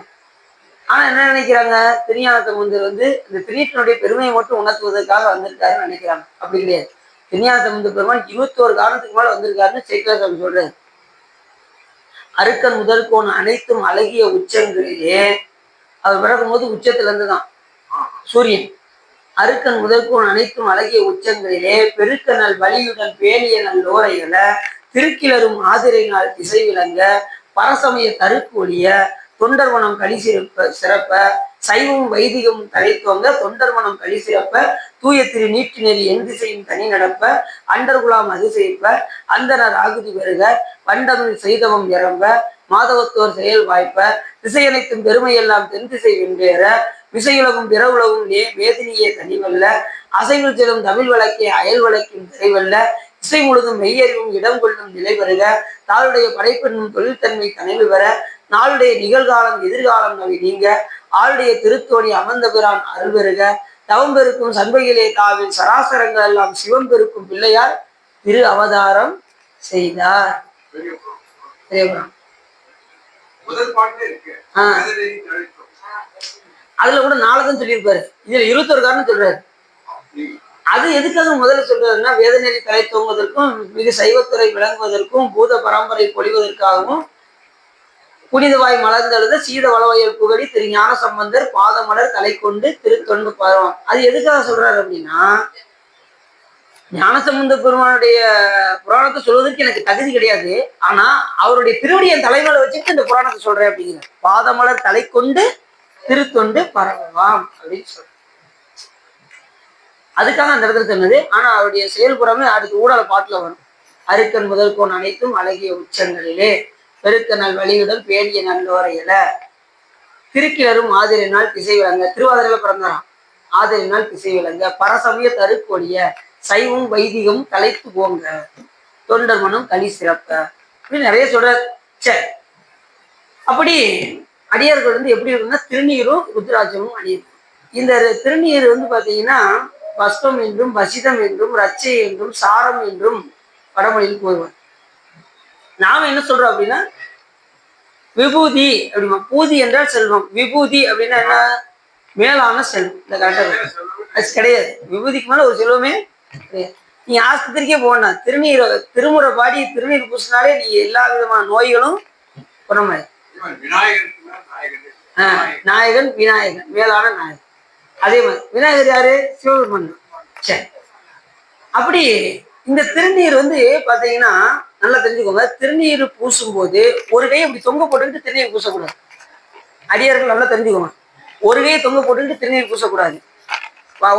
ஆனா என்ன நினைக்கிறாங்க, திருஞான சம்பந்தர் வந்து இந்த திருநீட்டினுடைய பெருமையை மட்டும் உணர்த்துவதற்காக வந்திருக்காருன்னு நினைக்கிறாங்க. அப்படி கிடையாது. திருஞான சம்பந்தர் பெருமான் 21 காரணத்துக்கு மேல வந்திருக்காருன்னு சேக்கிழார் சொல்றாரு. அருக்கன் முதற்கோன் அனைத்தும் அழகிய உச்சங்களிலே, அவர் பிறக்கும் போது உச்சத்துல இருந்துதான் சூரியன். அருக்கன் முதற்கோன் அனைத்தும் அழகிய உச்சங்களிலே பெருக்கனல் வலியுடன் பேணிய நல்லோரைகள திருக்கிளரும் ஆதிரையினால் திசை விளங்க பரசமய கருக்கு ஒழிய தொண்டர்வனம் களி சிறப்ப சைவம் வைதிகமும் தழைத்துவங்க தொண்டர்வனம் களி சிறப்ப தூய திரு நீட்டு நெறி என் திசையும் தனி நடப்ப அண்டர்குலாம் அதிசயிப்ப அந்தனர் ஆகுதி பெருக வண்டமிழ் செய்தவம் இறம்ப மாதவத்தோர் செயல் வாய்ப்ப திசையனைத்தும் பெருமை எல்லாம் தென் திசை வென்றேற விசையுலகும் பிற உலகும் வேதினியே தனிவல்ல அசைவில் செல்லும் தமிழ் வழக்கே அயல் வழக்கின் திரைவல்ல இசை முழுதும் மெய்யறிவும் இடம் கொள்ளும் நிலை வருக தாளுடைய படைப்பெண்ணும் தொழில்தன்மை கனவு பெற நாளுடைய நிகழ்காலம் எதிர்காலம் நவி நீங்க ஆளுடைய திருத்தோணி அமர்ந்த பிரான் அருள் பெறுக தவம் பெருக்கும் சண்பையிலே தாவில் சராசரங்கள் எல்லாம் சிவம் பெருக்கும் பிள்ளையார் திரு அவதாரம் செய்தார். அதுல கூட நாளைதான் சொல்லியிருப்பாரு. இதுல 21 காரணம் சொல்றாரு. அது எதுக்காக முதல்ல சொல்றாருன்னா வேதநெறி தலை தோங்குவதற்கும் மிக சைவத்துறை விளங்குவதற்கும் பூத பரம்பரை பொழிவதற்காகவும் புனிதவாய் மலர்ந்தெழுத சீத வளவயல் புகழி திரு ஞான சம்பந்தர் பாதமலர் தலை கொண்டு திருத்தொண்டு பாருவான். அது எதுக்காக சொல்றாரு அப்படின்னா ஞானசம்பந்த பெருமானுடைய புராணத்தை சொல்வதற்கு எனக்கு தகுதி கிடையாது. ஆனா அவருடைய திருவடியை தலைமையில வச்சுட்டு இந்த புராணத்தை சொல்றேன் அப்படிங்கிற பாதமலர் தலை கொண்டு திருத்தொண்டு பரவலாம் அப்படின்னு சொல்ற. அதுக்காக அந்த இடத்துல சொன்னது. ஆனா அவருடைய செயல்புறமே அடுத்து ஊடல பாட்டுல வரும். அருக்கன் முதல் கோன் அனைத்தும் அழகிய உச்சங்களிலே பெருக்க நல் வழியுடன் பேணிய நல்லோரையில திருக்கிலரும் ஆதிரினால் திசை விளங்க. திருவாதிரையில பிறந்தாராம். ஆதிரினால் திசை விளங்க பரசமய தருக்கொழிய சைவம் வைதிகம் தலைத்து போங்க தொண்டர் மனம் களி சிறப்ப அப்படின்னு நிறைய சொல்ற. சரி, அப்படி அடியார்கள் வந்து எப்படி இருக்குன்னா திருநீரும் ருத்ராட்சமும் அணியும். இந்த திருநீர் வந்து பாத்தீங்கன்னா பஸ்பம் என்றும் பசிதம் என்றும் ரச்சை என்றும் சாரம் என்றும் வடமொழியில் கூறுவார். நாம என்ன சொல்றோம் அப்படின்னா விபூதி அப்படிமா. பூதி என்றால் செல்வம், விபூதி அப்படின்னா என்ன மேலான செல்வம். இந்த கரெக்டா கிடையாது. விபூதிக்கு மேல ஒரு செல்வமே கிடையாது. நீ ஆஸ்பத்திரிக்கே போனா திருமுறை பாடி திருநீர் பூசினாலே நீ எல்லா விதமான நோய்களும் குணமாயிடும். நாயகன் விநாயகன் மேலான நாயகன். அதே மாதிரி விநாயகர் யாரு? சிவபெருமான். சரி, அப்படி இந்த திருநீர் வந்து பாத்தீங்கன்னா நல்லா தெரிஞ்சுக்கோங்க. திருநீர் பூசும் போது ஒரு கையை இப்படி தொங்க போட்டுக்கிட்டு திருநீர் பூசக்கூடாது. அடியார்கள் நல்லா தெரிஞ்சுக்கோங்க. ஒரு கையை தொங்க போட்டுக்கிட்டு திருநீர் பூசக்கூடாது.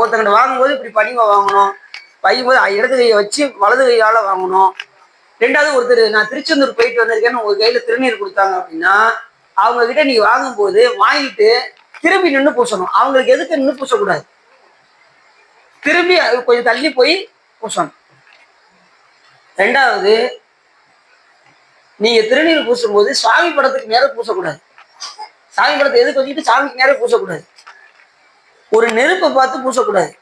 ஒருத்தங்கிட்ட வாங்கும்போது இப்படி பணிவா வாங்கணும். வைக்கும்போது இடது கையை வச்சு வலது கையால வாங்கணும். ரெண்டாவது ஒருத்தர் நான் திருச்செந்தூர் போயிட்டு வந்திருக்கேன்னு உங்க கையில திருநீர் கொடுத்தாங்க அப்படின்னா அவங்க கிட்ட நீ வாங்கும்போது வாங்கிட்டு திரும்பி நின்று பூசணும். அவங்களுக்கு எதுக்கு நின்று பூசக்கூடாது, திரும்பி கொஞ்சம் தள்ளி போய் பூசணும். ரெண்டாவது நீங்க திருநீர் பூசும்போது சாமி படத்துக்கு நேர பூசக்கூடாது. சாமி படத்தை எதுக்கு வச்சுக்கிட்டு சாமிக்கு நேரம் பூசக்கூடாது. ஒரு நெருப்பை பார்த்து பூசக்கூடாது.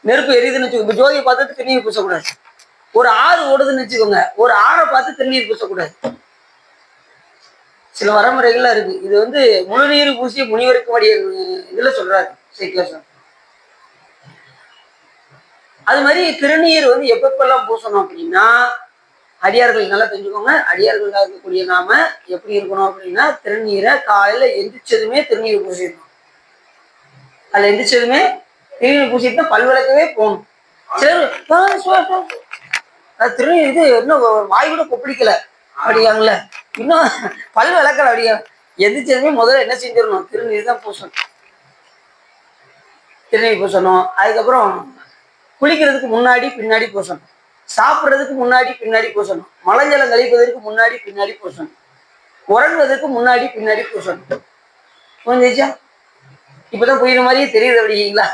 நெருப்பு எரியுதுன்னு வச்சுக்கோங்க, ஜோதியை பார்த்து திருநீர் பூசக்கூடாது. ஒரு ஆறு ஓடுதுன்னு வச்சுக்கோங்க, ஒரு ஆறை பார்த்து திருநீர் பூசக்கூடாது. சில வரமுறைகள்லாம் இருக்கு. இது வந்து முழுநீர் பூசிய முனிவருக்கு வடிய இதுல சொல்றாரு சைக்கிளேஷன். அது மாதிரி திருநீர் வந்து எப்பப்பெல்லாம் பூசணும் அப்படின்னா அடியார்கள் நல்லா தெரிஞ்சுக்கோங்க. அடியார்களாக இருக்கக்கூடிய நாம எப்படி இருக்கணும் அப்படின்னா திருநீரை காலையில எந்திரிச்சதுமே திருநீர் பூசிடணும். அதுல எந்திரிச்சதுமே திருநீர் பூசிட்டு பல் விளக்கவே போகணும். சரி, திருநீர் இது இன்னும் வாய் கூட கொப்பளிக்கல அப்படியாங்கள, இன்னும் பல் விளக்கல அப்படியா. எந்திரிச்சதுமே முதல்ல என்ன செஞ்சிடணும்? திருநீர் தான் பூசணும். திருநீர் பூசணும். அதுக்கப்புறம் குளிக்கிறதுக்கு முன்னாடி பின்னாடி பூசணும். சாப்பிட்றதுக்கு முன்னாடி பின்னாடி பூசணும். மலஞ்சலம் கழிப்பதற்கு முன்னாடி பின்னாடி பூசணும். உறங்குவதற்கு முன்னாடி பின்னாடி பூசணும். புரிஞ்சுச்சா? இப்பதான் புரியுற மாதிரியே தெரியுது அப்படிங்களா?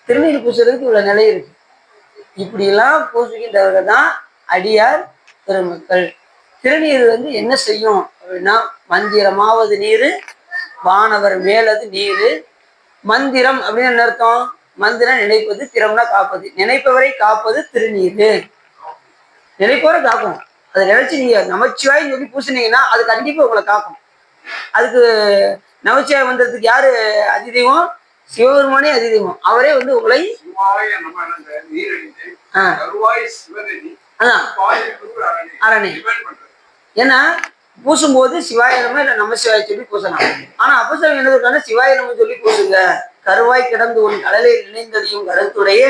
திருநீர் பூசுறதுக்கு இவ்வளவு நிலை இருக்கு. இப்படி எல்லாம் பூசுகின்றவர்கள் தான் அடியார் பெருமக்கள். திருநீர் வந்து என்ன செய்யும் அப்படின்னா மந்திரமாவது நீரு, வானவர் மேலது நீரு. மந்திரம் அப்படின்னு என்ன அர்த்தம்? மந்திரம் நினைப்பது, திறம்னா காப்பது. நினைப்பவரை காப்பது திருநீர். நினைப்பவரை காக்கும். அதை நினைச்சு நீங்க நமச்சிவாய் சொல்லி பூசினீங்கன்னா அது கண்டிப்பா உங்களை காக்கும். அதுக்கு நமச்சிவாய் மந்திரத்துக்கு யாரு அதிதெய்வம்? சிவபெருமானே அதிதெய்வம். அவரே வந்து உங்களை அரணை. ஏன்னா பூசும்போது சிவாய நம இல்ல நம சிவாய சொல்லி பூசலாம். ஆனா அப்பசம் என்னதுக்கான சிவாய நம சொல்லி பூசுங்க. கருவாய் கிடந்து உன் கடலை நினைந்ததையும் கருத்துடைய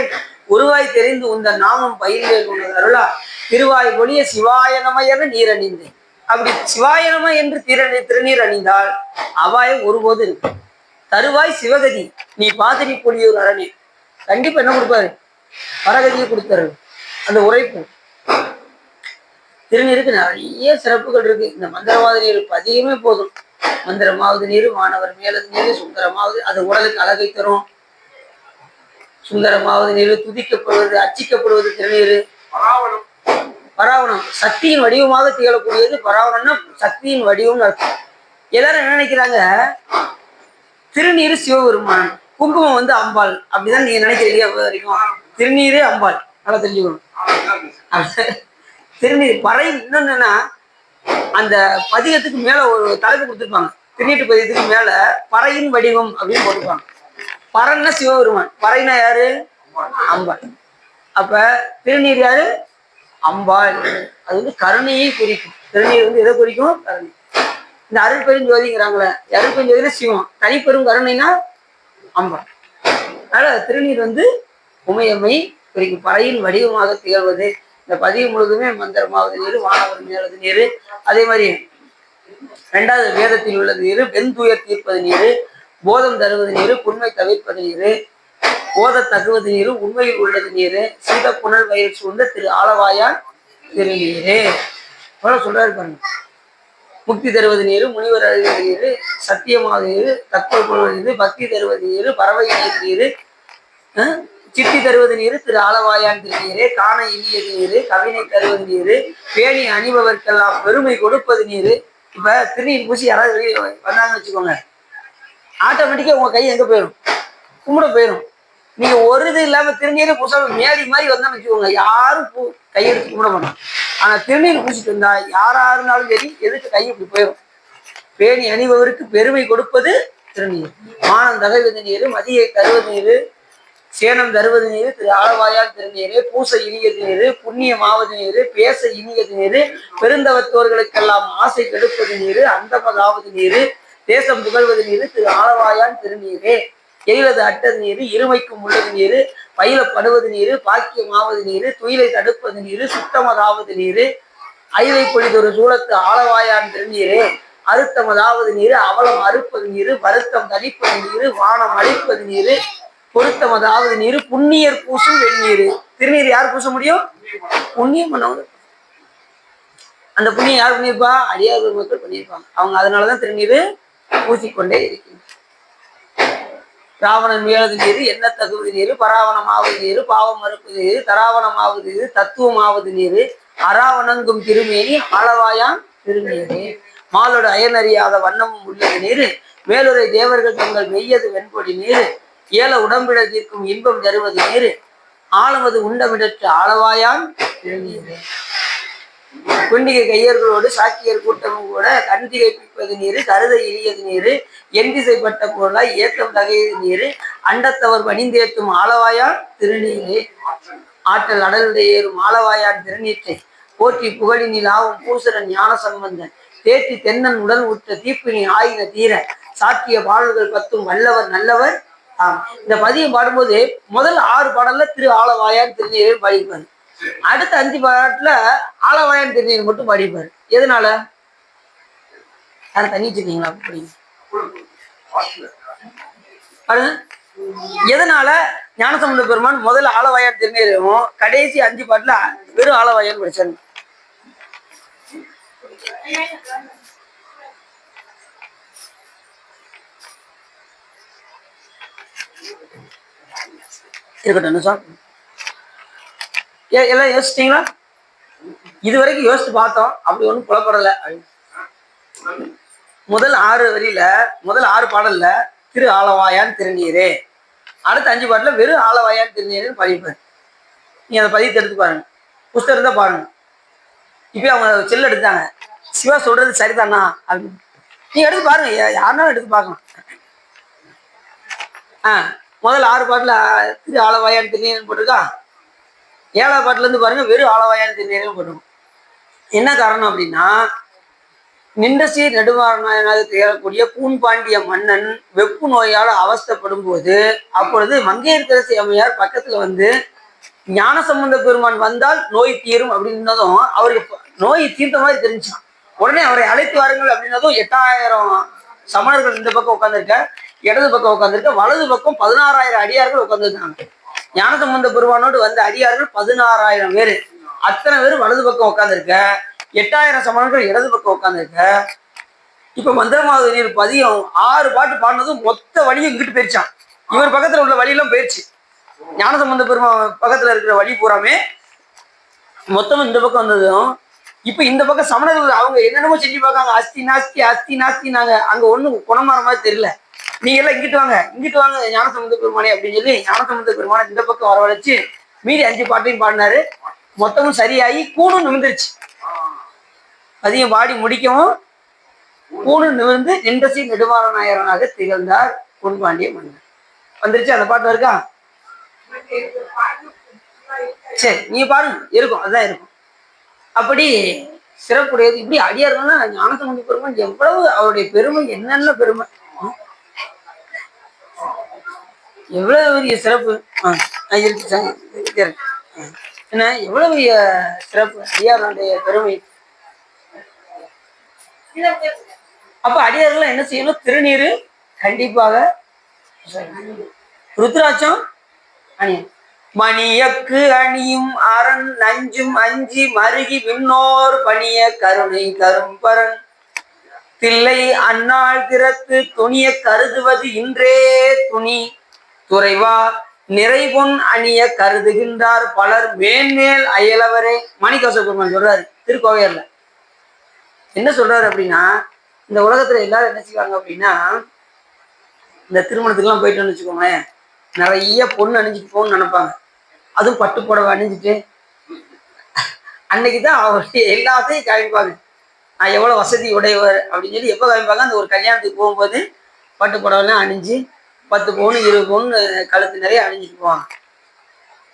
உருவாய் தெரிந்து உந்த நாமம் பயிர்கள் உனது அருளா திருவாய் ஒளிய சிவாய நம என நீர் அணிந்தேன். அப்படி சிவாய நம என்று திருநீர் அணிந்தால் அபாயம் ஒருபோது இருக்கு. தருவாய் சிவகதி நீ பாதிரி பொழியூர் அரணி. கண்டிப்பா என்ன கொடுப்பாரு? பரகதியை கொடுத்தாரு. அந்த உரைப்பு திருநீருக்கு நிறைய சிறப்புகள் இருக்கு. இந்த மந்திரவாத நீர் பதிகமே போதும். மந்திரமாவது நீர், மாணவர் மேலது நீர், சுந்தரமாவது அது உடலுக்கு அழகை தரும். சுந்தரமாவது நீர், துதிக்கப்படுவது, அர்ச்சிக்கப்படுவது திருநீர். பராவணம் சக்தியின் வடிவமாக திகழக்கூடியது. பராவணம்னா சக்தியின் வடிவம்னு அர்த்தம். எல்லாரும் என்ன நினைக்கிறாங்க, திருநீர் சிவபெருமான், குங்குமம் வந்து அம்பாள், அப்படிதான் நீங்க நினைக்கிறீங்க வரைக்கும். திருநீரே அம்பாள், நல்லா தெரிஞ்சுக்கணும். திருநீர் பறை என்னன்னா, அந்த பதிகத்துக்கு மேல ஒரு தலைப்பு கொடுத்துருப்பாங்க. திருநீட்டு பதிகத்துக்கு மேல பறையின் வடிவம் அப்படின்னு போட்டுருப்பாங்க. பறைன்னா சிவபெருமான், பறைனா யாரு? அம்பாள். அப்ப திருநீர் யாரு? அம்பாள். அது வந்து கருணையை குறிக்கும். திருநீர் வந்து எதை குறிக்கும்? கருணை. இந்த அருட்பெருஞ்சோதிங்கிறாங்களே, அருட்பெருஞ்சோதினா சிவம், தனிப்பெரும் கருணைனா அம்பாள். அதனால திருநீர் வந்து உமையம்மை குறிக்கும், பறையின் வடிவமாக திகழ்வது. இந்த பதிவு முழுதுமே மந்திரமாவது நீர், வானவர் மேலது நீர். அதே மாதிரி 2வது வேதத்தில் உள்ளது நீர், வெண்துயர் தீர்ப்பது நீர், போதம் தருவது நீர், புண்மை தவிர்ப்பது நீர், போத தகுவது நீர், உண்மையில் உள்ளது நீர், சீத புனல் வயிறு சூழ்ந்த திரு ஆலவாயான் திருநீரு. சொல்றாரு பாருங்க. முக்தி தருவது நீர், முனிவர் அழுவது நீர், சத்தியமாவது நீர், தத்துவ கொள்வது நீர், பக்தி தருவது நீர், பறவை நீர், சித்தி தருவது நீர், திரு ஆலவாயான் திருநீரே, காண இனியது நீர், கவினை தருவது நீர், பேணி அணிபவர்க்கெல்லாம் பெருமை கொடுப்பது நீர். இப்ப திருநீர் பூசி யாராவது வெளியே வந்தாங்கன்னு வச்சுக்கோங்க, ஆட்டோமேட்டிக்கா உங்க கை எங்க போயிடும்? கும்பிட போயிடும். நீங்க ஒரு இது இல்லாம திருநீரை பூசாம மேடி மாதிரி வந்தான்னு வச்சுக்கோங்க, யாரும் கையெடுத்து கும்பிட மாட்டோம். ஆனா திருநீர் பூசிட்டு வந்தா யாரா இருந்தாலும் சரி எதுக்கு கை இப்படி போயிடும். பேணி அணிபவருக்கு பெருமை கொடுப்பது திருநீர். மானம் தகவது நீர், மதியை தருவது நீர், சேனம் தருவது நீர், திரு ஆலவாயால் திருநீர், பூச இனியது நீர், புண்ணியமாவது நீர், பேச இனியது நீர், பெருந்தவத்தோர்களுக்கெல்லாம் ஆசை கெடுப்பது நீர், அந்தமதாவது நீர், தேசம் புகழ்வது நீர், திரு ஆலவாயான் திருநீரே, எய்வது அட்டது நீர், இருமைக்கும் உள்ளது நீர், பயிலப்படுவது நீர், பாக்கியமாவது நீர், துயிலை தடுப்பது நீர், சுத்தமதாவது நீர், ஐவை பொழிதொரு சூழத்து ஆலவாயான் திருநீரே, அறுத்தமதாவது நீர், அவலம் அறுப்பது நீர், வருத்தம் தணிப்பது நீர், வானம் அழிப்பது நீர், பொருத்தம் அதாவது நீர், புண்ணியர் பூசும் வெந்நீர். திருநீர் யார் பூச முடியும்? புண்ணியம் பண்ணவங்க. அந்த புண்ணியம் யார் பண்ணியிருப்பா? அடியார் மக்கள் பண்ணியிருப்பாங்க. அவங்க அதனாலதான் திருநீர் பூசிக்கொண்டே இருக்கின்றனர். ராவணன் மேலது நீர், என்ன தகுவது நீர், பராவணமாவது நீர், பாவம் மறுப்பது நீர், தராவணமாவது நீர், தத்துவமாவது நீர், அராவணங்கும் திருமேனி ஆலவாயான் திருநீரே, மாலோடு அயனறியாத வண்ணமும் உள்ளது நீர், மேலுரை தேவர்கள் தங்கள் மெய்யது வெண்பொடி நீர், ஏல உடம்பிட தீர்க்கும் இன்பம் தருவது நீர், ஆழமது உண்டமிடற்ற ஆளவாயான் திருநீரே, குண்டிகை கையர்களோடு சாக்கியர் கூட்டமும் கூட கண்திகை பிப்பது நீர், கருதை இனியது நீர், என் திசைப்பட்ட பொருளாய் ஏற்றம் தகையது நீர், அண்டத்தவர் பணிந்தேற்றும் ஆளவாயான் திருநீரே, ஆற்றல் அடலுடைய ஏறும் ஆளவாயான் திருநீற்றை போற்றி புகழினில் ஆவும் பூசரன் ஞான சம்பந்தன் தேற்றி தென்னன் உடல் உற்ற தீப்பினி ஆயின தீர சாத்திய பாடல்கள் 10 வல்லவர் நல்லவர். இந்த பதியம் பாடும்போது முதல் 6 பாடல்ல திரு ஆலவாயான் திருநீரை பாடிப்பாரு. அடுத்த 5 பாட்டுல ஆலவாயான் திருநீர் மட்டும் பாடிப்பாரு. எதனால? யாரும் தண்ணி வச்சிருக்கீங்களா? பாருங்க, எதனால ஞானசம்பந்த பெருமான் முதல் ஆலவாயான் திருநீரும் கடைசி 5 பாட்டுல வெறும் ஆலவாயான் படிச்சாங்க. இருக்கட்டும் சார், எல்லாம் யோசிச்சிட்டீங்களா? இது வரைக்கும் யோசிச்சு பார்த்தோம், அப்படி ஒன்றும் புலப்படலை. முதல் 6 வரியில முதல் 6 பாடல்ல திரு ஆலவாயான் திருநீரே, அடுத்த 5 பாட்டுல வெறும் ஆலவாயான் திருநீரேன்னு படிப்பாரு. நீங்க அதை பதியத்தை எடுத்து பாருங்க, புஸ்தகம் இருந்தா பாருங்க. இப்ப அவங்க செல்ல எடுத்தாங்க, சிவா சொல்றது சரிதானா அப்படின்னு நீங்க எடுத்து பாருங்க, யாருனாலும் எடுத்து பார்க்கலாம். முதல் 6 பாட்டுல திரு ஆலவாயான் திருநீரன் போட்டிருக்கா. 7ஆவது பாட்டுல இருந்து பாருங்க வெறும் ஆலவாயான் திருநீரன் போட்டிருக்கோம். என்ன காரணம் அப்படின்னா, நின்றசி நெடுமாறனாக திகழக்கூடிய பூன்பாண்டிய மன்னன் வெப்பு நோயால் அவஸ்தப்படும் போது, அப்பொழுது மங்கையர்க்கரசி அம்மையார் பக்கத்துல வந்து ஞானசம்பந்த பெருமான் வந்தால் நோய் தீரும் அப்படின்னதும் அவருக்கு நோய் தீர்த்த மாதிரி தெரிஞ்சான். உடனே அவரை அழைத்து வாருங்கள் அப்படின்னதும் 8000 சமணர்கள் இந்த பக்கம் உட்காந்துருக்க, இடது பக்கம் உட்காந்துருக்க, வலது பக்கம் 16000 அடியார்கள் உட்காந்துருக்காங்க. ஞானசம்பந்த பெருமானோடு வந்த அடியார்கள் 16000 பேரு. அத்தனை பேரும் வலது பக்கம் உட்காந்துருக்க, 8000 சமணர்கள் இடது பக்கம் உட்காந்துருக்க. இப்ப மந்திரமாவது நீர் பதியம் 6 பாட்டு பாடினதும் மொத்த வழியும் இங்கிட்டு போயிருச்சான். இவர் பக்கத்துல உள்ள வழியெல்லாம் போயிடுச்சு. ஞானசம்பந்த பெருமா பக்கத்துல இருக்கிற வழி பூராமே மொத்தமும் இந்த பக்கம் வந்ததும் இப்ப இந்த பக்கம் சமணர்கள் அவங்க என்னென்னமோ செஞ்சு பார்க்காங்க. அஸ்தி நாஸ்தி அஸ்தி நாஸ்தினாங்க. அங்க ஒண்ணும் குணமாற மாதிரி தெரியல. நீங்க எல்லாம் இங்கிட்டு வாங்க ஞானசம்பந்த பெருமானே அப்படின்னு சொல்லி ஞானசம்பந்த பெருமானை இந்த பக்கம் வரவழைச்சு மீதி 5 பாட்டையும் பாடினாரு. மொத்தமும் சரியாகி கூணும் நிமிர்ந்துருச்சு. அதையும் பாடி முடிக்கவும் கூணு நிமிர்ந்து நின்றசி நெடுமாற நாயரனாக திகழ்ந்தார் பொன்பாண்டிய மன்னர். வந்துருச்சு. அந்த பாட்டு இருக்கா? சரி, நீ பாருங்க, இருக்கும், அதுதான் இருக்கும். அப்படி சிறப்புடையது. இப்படி அடியார்கள்னா ஞானசம்பந்த பெருமான் எவ்வளவு அவருடைய பெருமை, என்னென்ன பெருமை, எவ்வளவு பெரிய சிறப்பு என்ன, எவ்வளவு பெரிய சிறப்பு அடியார்களுடைய பெருமை. அப்ப அடியார்கள் என்ன செய்யணும்? திருநீரு கண்டிப்பாக, ருத்ராட்சம் அணியும், மணியக்கு அணியும் அரண் நஞ்சும் அஞ்சி மருகி விண்ணோர் பணிய கருணை கரும்பரன் தில்லை அந்நாள் திறத்து துணிய கருதுவது இன்றே துணி துறைவா நிறைபொன் அணிய கருதுகின்றார் பலர் மேன்மேல் அயலவரே. மாணிக்கவாச பெருமான் சொல்றாரு திருக்கோவையர்ல. என்ன சொல்றாரு அப்படின்னா, இந்த உலகத்துல எல்லாரும் என்ன செய்வாங்க அப்படின்னா, இந்த திருமணத்துக்குலாம் போயிட்டோம்னு வச்சுக்கோங்களேன், நிறைய பொண்ணு அணிஞ்சிட்டு போகணும்னு நினைப்பாங்க. அதுவும் பட்டு புடவை அணிஞ்சிட்டு அன்னைக்குதான் அவருடைய எல்லாத்தையும் காமிப்பாங்க. நான் எவ்வளவு வசதி உடையவர் அப்படின்னு சொல்லி எப்போ காமிப்பாங்க? அந்த ஒரு கல்யாணத்துக்கு போகும்போது பட்டு புடவைலாம் அணிஞ்சு 10 பவுன் 20 பவுன் கழுத்து நிறைய அணிஞ்சிட்டு போவாங்க.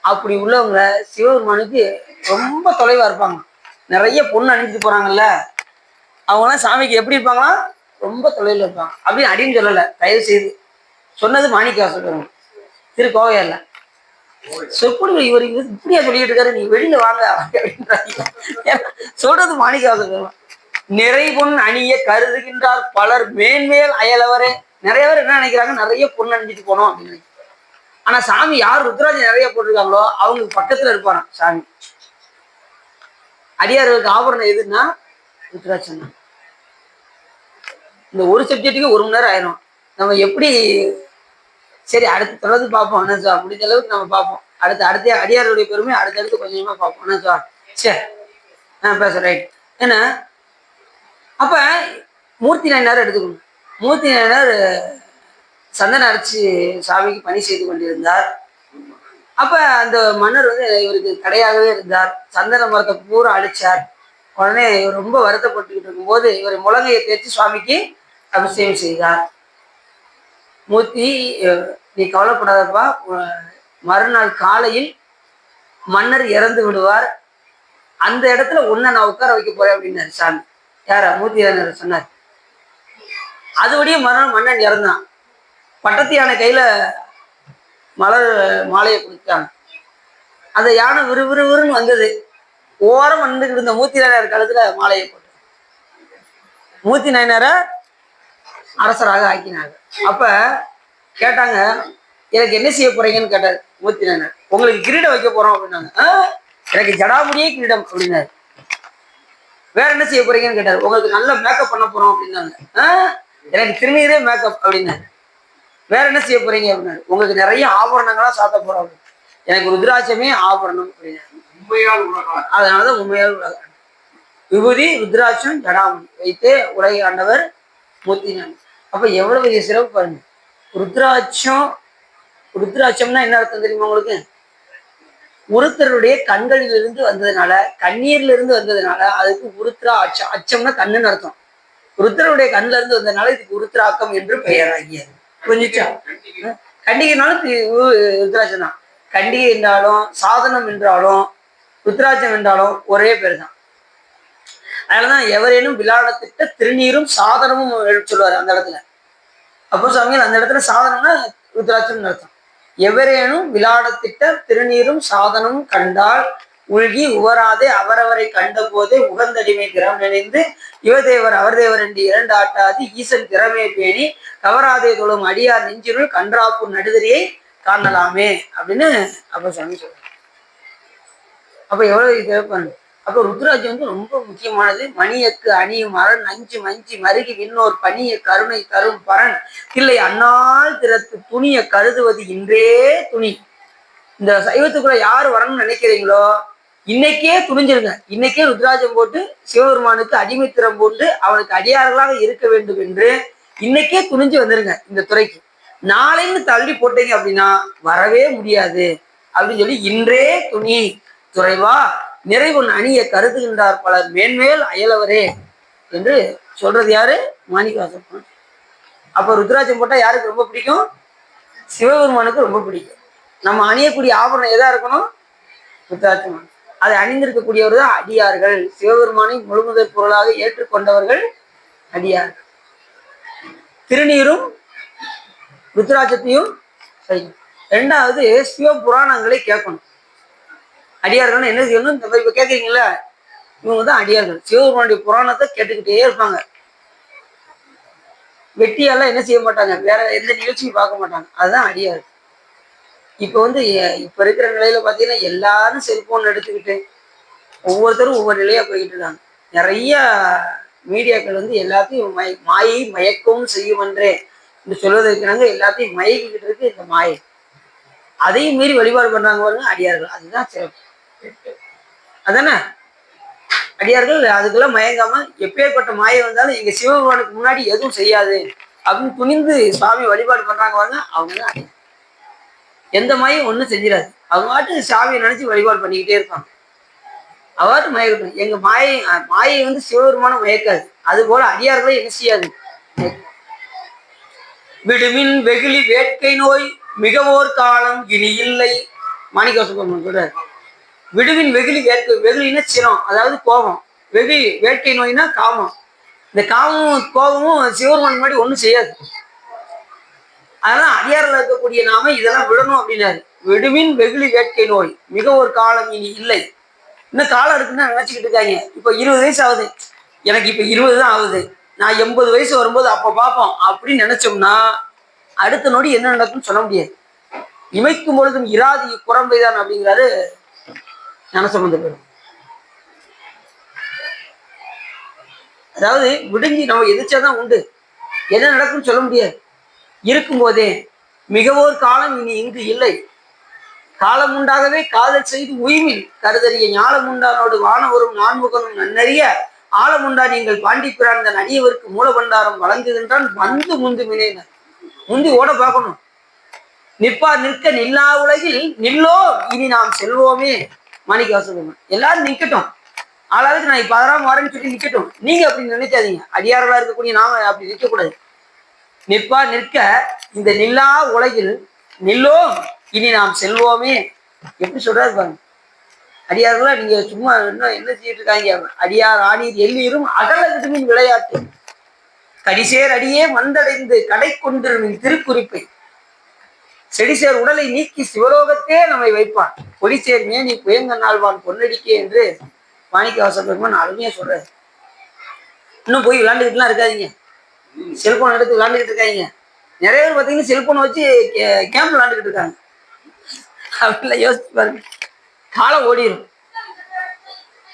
அப்படி உள்ளவங்க சிவபெருமானுக்கு ரொம்ப தொலைவா இருப்பாங்க. நிறைய பொண்ணு அணிஞ்சிட்டு போறாங்கல்ல, அவங்களாம் சாமிக்கு எப்படி இருப்பாங்களா? ரொம்ப தொலைவில் இருப்பாங்க. அப்படின்னு அடின்னு சொல்லலை, தயவு செய்து. சொன்னது மாணிக்கவாச பெருமான் திருக்கோவையர்ல. சொற்பொழிவு இவர் இப்படியா சொல்லிட்டு இருக்காரு, நீ வெளியில வாங்க அப்படின்றாங்க. சொல்றது மாணிக்கவாச பெருமான். நிறைபொன் அணிய கருதுகின்றார் பலர் மேன்மேல் அயலவரே. நிறைய பேர் என்ன நினைக்கிறாங்க? நிறைய பொண்ணு அணிஞ்சிட்டு போனோம் அப்படின்னு. ஆனா சாமி யார் ருத்ராஜம் நிறைய போட்டிருக்காங்களோ அவங்களுக்கு பக்கத்துல இருப்பாராம் சாமி. அடியார்களுக்கு ஆபரணம் எதுன்னா ருத்ராட்சம் தான். இந்த ஒரு சப்ஜெக்ட்டுக்கு 1 மணி நேரம் ஆயிரும். நம்ம எப்படி, சரி அடுத்த தொடர்ந்து பார்ப்போம். என்ன சார், முடிஞ்ச அளவுக்கு நம்ம பார்ப்போம். அடுத்த அடியாருடைய பெருமை அடுத்தடுத்து கொஞ்சமா பார்ப்போம். என்ன சார், சரி பேச ரைட். ஏன்னா அப்ப மூர்த்தி நாயனார் எடுத்துக்கணும். மூர்த்தி நாயனார் சந்தன அரைச்சி சாமிக்கு பணி செய்து கொண்டிருந்தார். அப்ப அந்த மன்னர் இவருக்கு கடையாகவே இருந்தார். சந்தன மரத்தை பூரா அழிச்சார். உடனே இவர் ரொம்ப வருத்தப்பட்டுக்கிட்டு இருக்கும்போது இவர் முழங்கையை தேய்ச்சி சுவாமிக்கு அபிஷேகம் செய்தார். மூர்த்தி, நீ கவலைப்படாதப்பா, மறுநாள் காலையில் மன்னர் இறந்து விடுவார், அந்த இடத்துல உன்னை நான் உட்கார வைக்க போறேன் அப்படின்னாரு சாமி. யாரா? மூர்த்தி சொன்னார். அதுபடியே மறுநாள் மன்னன் இறந்தான். பட்டத்து யானை கையில மலர் மாலையை கொடுத்தாங்க. அந்த யானை விறுவிறுன்னு வந்தது. ஓரம் வந்துக்கிட்டு இருந்த மூர்த்தி நாயனார் காலத்துல மாலையை போட்டு மூர்த்தி நாயனாரை அரசராக ஆக்கினாங்க. அப்ப கேட்டாங்க, எனக்கு என்ன செய்ய போறீங்கன்னு கேட்டார் மூர்த்தி நாயனார். உங்களுக்கு கிரீடம் வைக்க போறோம் அப்படின்னாங்க. எனக்கு ஜடாமுடியே கிரீடம் அப்படின்னாரு. வேற என்ன செய்ய போறீங்கன்னு கேட்டார். உங்களுக்கு நல்ல மேக்கப் பண்ண போறோம் அப்படின்னாங்க. எனக்கு திருநீரே மேக்கப் அப்படின்னாரு. வேற என்ன செய்ய போறீங்க அப்படின்னாரு. உங்களுக்கு நிறைய ஆபரணங்களா சாத்த போறோம். எனக்கு ருத்ராட்சமே ஆபரணம் அப்படின்னாரு. அதனாலதான் உண்மையால் உலக விபூதி ருத்ராட்சம் ஜடாமுடி வைத்தே உலகை ஆண்டவர் மூர்த்தி நாயனார். அப்ப எவ்வளவு பெரிய சிறப்பு பாருங்க. ருத்ராட்சம்னா என்ன அர்த்தம் தெரியுமா உங்களுக்கு? ஒருத்தருடைய கண்களிலிருந்து வந்ததுனால, கண்ணீர்ல இருந்து வந்ததுனால அதுக்கு உருத்ரா அச்சம். அச்சம்னா கண்ணுன்னு அர்த்தம். ருத்ரருடைய கண்ணுல இருந்து வந்ததுனால இதுக்கு உருத்ராக்கம் என்று பெயராகியது. புரிஞ்சுச்சா? கண்டிகைனாலும் ருத்ராட்சம் தான். கண்டிகை என்றாலும் சாதனம் என்றாலும் ருத்ராட்சம் என்றாலும் ஒரே பேர் தான். அதனாலதான் எவரேனும் விளையாடத்திட்ட திருநீரும் சாதனமும் சொல்லுவாரு அந்த இடத்துல. அப்போ சாமிகள் அந்த இடத்துல சாதனம்னா ருத்ராட்சம்னு அர்த்தம். எவரேனும் விளையாடத்திட்ட திருநீரும் சாதனமும் கண்டால் உள்கி உவராதே அவரவரை கண்ட போதே உகந்தடிமை திறம் நினைந்து யுவதேவர் அவர் தேவர் என்று 2 ஆட்டாது ஈசன் திறமையை பேணி கவராதே தொழும் அடியார் நெஞ்சினுள் கன்றாப்பு நடுதறியை காணலாமே அப்படின்னு அப்ப சாமி சொல்றாங்க. அப்ப எவ்வளவு தேவைப்பாங்க. அப்ப ருத்ராட்சம் வந்து ரொம்ப முக்கியமானது. மணியக்கு அணியும் அரண் அஞ்சு மஞ்சி மருகி விண்ணோர் பணிய கருணை தரும் பரன் இல்லை அந்நாள் திறத்து துணிய கருதுவது இன்றே துணி. இந்த சைவத்துக்குள்ள யார் வரணும்னு நினைக்கிறீங்களோ இன்னைக்கே துணிஞ்சிருங்க. இன்னைக்கே ருத்ராட்சம் போட்டு சிவபெருமானுக்கு அடிமைத்திறம் போட்டு அவனுக்கு அடியார்களாக இருக்க வேண்டும் என்று இன்னைக்கே துணிஞ்சு வந்துருங்க இந்த துறைக்கு. நாளைன்னு தள்ளி போட்டீங்க அப்படின்னா வரவே முடியாது அப்படின்னு சொல்லி இன்றே துணி துறைவா நிறைவன் அணிய கருதுகின்றார் பலர் மேன்மேல் அயலவரே என்று சொல்றது யாரு? மாணிக்கவாசகர். அப்ப ருத்ராட்சம் போட்டா யாருக்கு ரொம்ப பிடிக்கும்? சிவபெருமானுக்கு ரொம்ப பிடிக்கும். நம்ம அணியக்கூடிய ஆபரணம் எதா இருக்கணும்? ருத்ராட்சம். அதை அணிந்திருக்கக்கூடியவர் தான் அடியார்கள். சிவபெருமானை முழுமுதற் பொருளாக ஏற்றுக்கொண்டவர்கள் அடியார்கள். திருநீரும் ருத்ராட்சத்தையும் செய்யணும். ரெண்டாவது சிவ புராணங்களை கேட்கணும். அடியார்கள் என்ன செய்யணும்? இந்த இப்ப கேட்குறீங்கல்ல, இவங்க தான் அடியார்கள். சிவபெருமானுடைய புராணத்தை கேட்டுக்கிட்டே இருப்பாங்க. வெட்டியால என்ன செய்ய மாட்டாங்க, வேற எந்த நிகழ்ச்சியும் பார்க்க மாட்டாங்க. அதுதான் அடியார்கள். இப்ப வந்து இப்ப இருக்கிற நிலையில பாத்தீங்கன்னா எல்லாரும் செல்போன் எடுத்துக்கிட்டு ஒவ்வொருத்தரும் ஒவ்வொரு நிலையா போய்கிட்டு இருக்காங்க. நிறைய மீடியாக்கள் வந்து எல்லாத்தையும் மாயை மயக்கவும் செய்யுமன்றே என்று சொல்வதற்கிறாங்க. எல்லாத்தையும் மயக்கிக்கிட்டு இருக்கு இந்த மாயை. அதையும் மீறி வழிபாடு பண்றாங்க பாருங்க அடியார்கள். அதுதான் சிறப்பு. அதானே அடியார்கள் அதுக்கெல்லாம் மயங்காம எப்பேற்பட்ட மாயை வந்தாலும் எங்க சிவபெருமானுக்கு முன்னாடி எதுவும் செய்யாது அப்படின்னு துணிந்து சுவாமி வழிபாடு பண்றாங்க பாருங்க, அவங்க தான் அடியார். எந்த மாயும் ஒன்றும் செஞ்சிடாது. அவங்க பாட்டு சாமியை நினைச்சு வழிபாடு பண்ணிக்கிட்டே இருப்பாங்க. அவ்வாறு மயக்கட்டும். எங்க மாயை வந்து சிவபெருமானம் மயக்காது. அது போல அடியார்களை என்ன செய்யாது. விடுமின் வெகுளி வேட்கை நோய் மிகவோர் காலம் இனி இல்லை. மாணிக்கவாசகர் சொல்றாரு. விடுவின் வெகுளி வெகுளின்னா சினம், அதாவது கோபம். வேட்கை நோய்னா காமம். இந்த காமமும் கோபமும் சிவபெருமான் முன்னாடி ஒன்றும் செய்யாது. அதனால அடியாரில் இருக்கக்கூடிய நாம இதெல்லாம் விடணும் அப்படின்னாரு. விடுவின் வெகுளி வேட்கை நோய் மிக ஒரு காலம் இனி இல்லை. இன்னும் காலம் இருக்குன்னு நினைச்சுக்கிட்டு இருக்காங்க. இப்போ 20 வயசு ஆகுது, எனக்கு இப்போ 20 தான் ஆகுது, நான் 80 வயசு வரும்போது அப்போ பார்ப்போம் அப்படின்னு நினைச்சோம்னா அடுத்த நொடி என்ன நடக்கும்னு சொல்ல முடியாது. இமைக்கும் பொழுதும் இராது குரம்பைதான் அப்படிங்கிறாரு ஞானசம்பந்த பெருமாள். அதாவது விடுஞ்சி நம்ம எதிர்ச்சாதான் உண்டு, என்ன நடக்கும்னு சொல்ல முடியாது. இருக்கும்போதே மிகவோர் காலம் இனி இங்கு இல்லை. காலம் உண்டாகவே காதல் செய்து உய்வில் கருதறிய ஞாலம் உண்டானோடு வானவரும் நான்முகனும் நன்னறிய ஆழம் உண்டா நீங்கள் பாண்டி பிரான் தன் அடியவருக்கு மூலபண்டாரம் வழங்குகின்றான் வந்து முந்து மினைனர். முந்தி ஓட பார்க்கணும். நிற்பார் நிற்க நில்லா உலகில் நில்லோ இனி நாம் செல்வோமே. மாணிக்கவாசகர். எல்லாரும் நிற்கட்டும், ஆளாளுக்கு நான் இப்ப அதெல்லாம் வரேன்னு சொல்லி நிற்கட்டும். நீங்க அப்படி நினைக்காதீங்க. அடியார்களா இருக்கக்கூடிய நாம அப்படி நிற்கக்கூடாது. நிற்பார் நிற்க இந்த நில்லா உலகில் நில்லோ இனி நாம் செல்வோமே. எப்படி சொல்றாரு பாருங்க. அடியார்களா நீங்க சும்மா என்ன செய்யிட்டு இருக்காங்க? அடியார் ஆணீர் எல்லீரும் அகலகிடுமின் விளையாட்டு கடிசேர் அடியே வந்தடைந்து கடை கொண்டிருமின் திருக்குறிப்பை செடிசேர் உடலை நீக்கி சிவலோகத்தே நம்மை வைப்பான் பொடிசேர் மேனி புயங்க நாள்வான் பொன்னடிக்கே என்று மாணிக்கவாசகர் பெருமான் அருமையா சொல்றாரு. இன்னும் போய் விளையாண்டுக்கிட்டுலாம் இருக்காதீங்க. செல்போன் எடுத்து விளையாண்டுக்கிட்டு இருக்காங்க. நிறைய பேர் பார்த்தீங்கன்னா செல்போனை வச்சு கேம் விளையாண்டுக்கிட்டு இருக்காங்க. அப்படிலாம் யோசிச்சு பாருங்க, காலம் ஓடிடும்.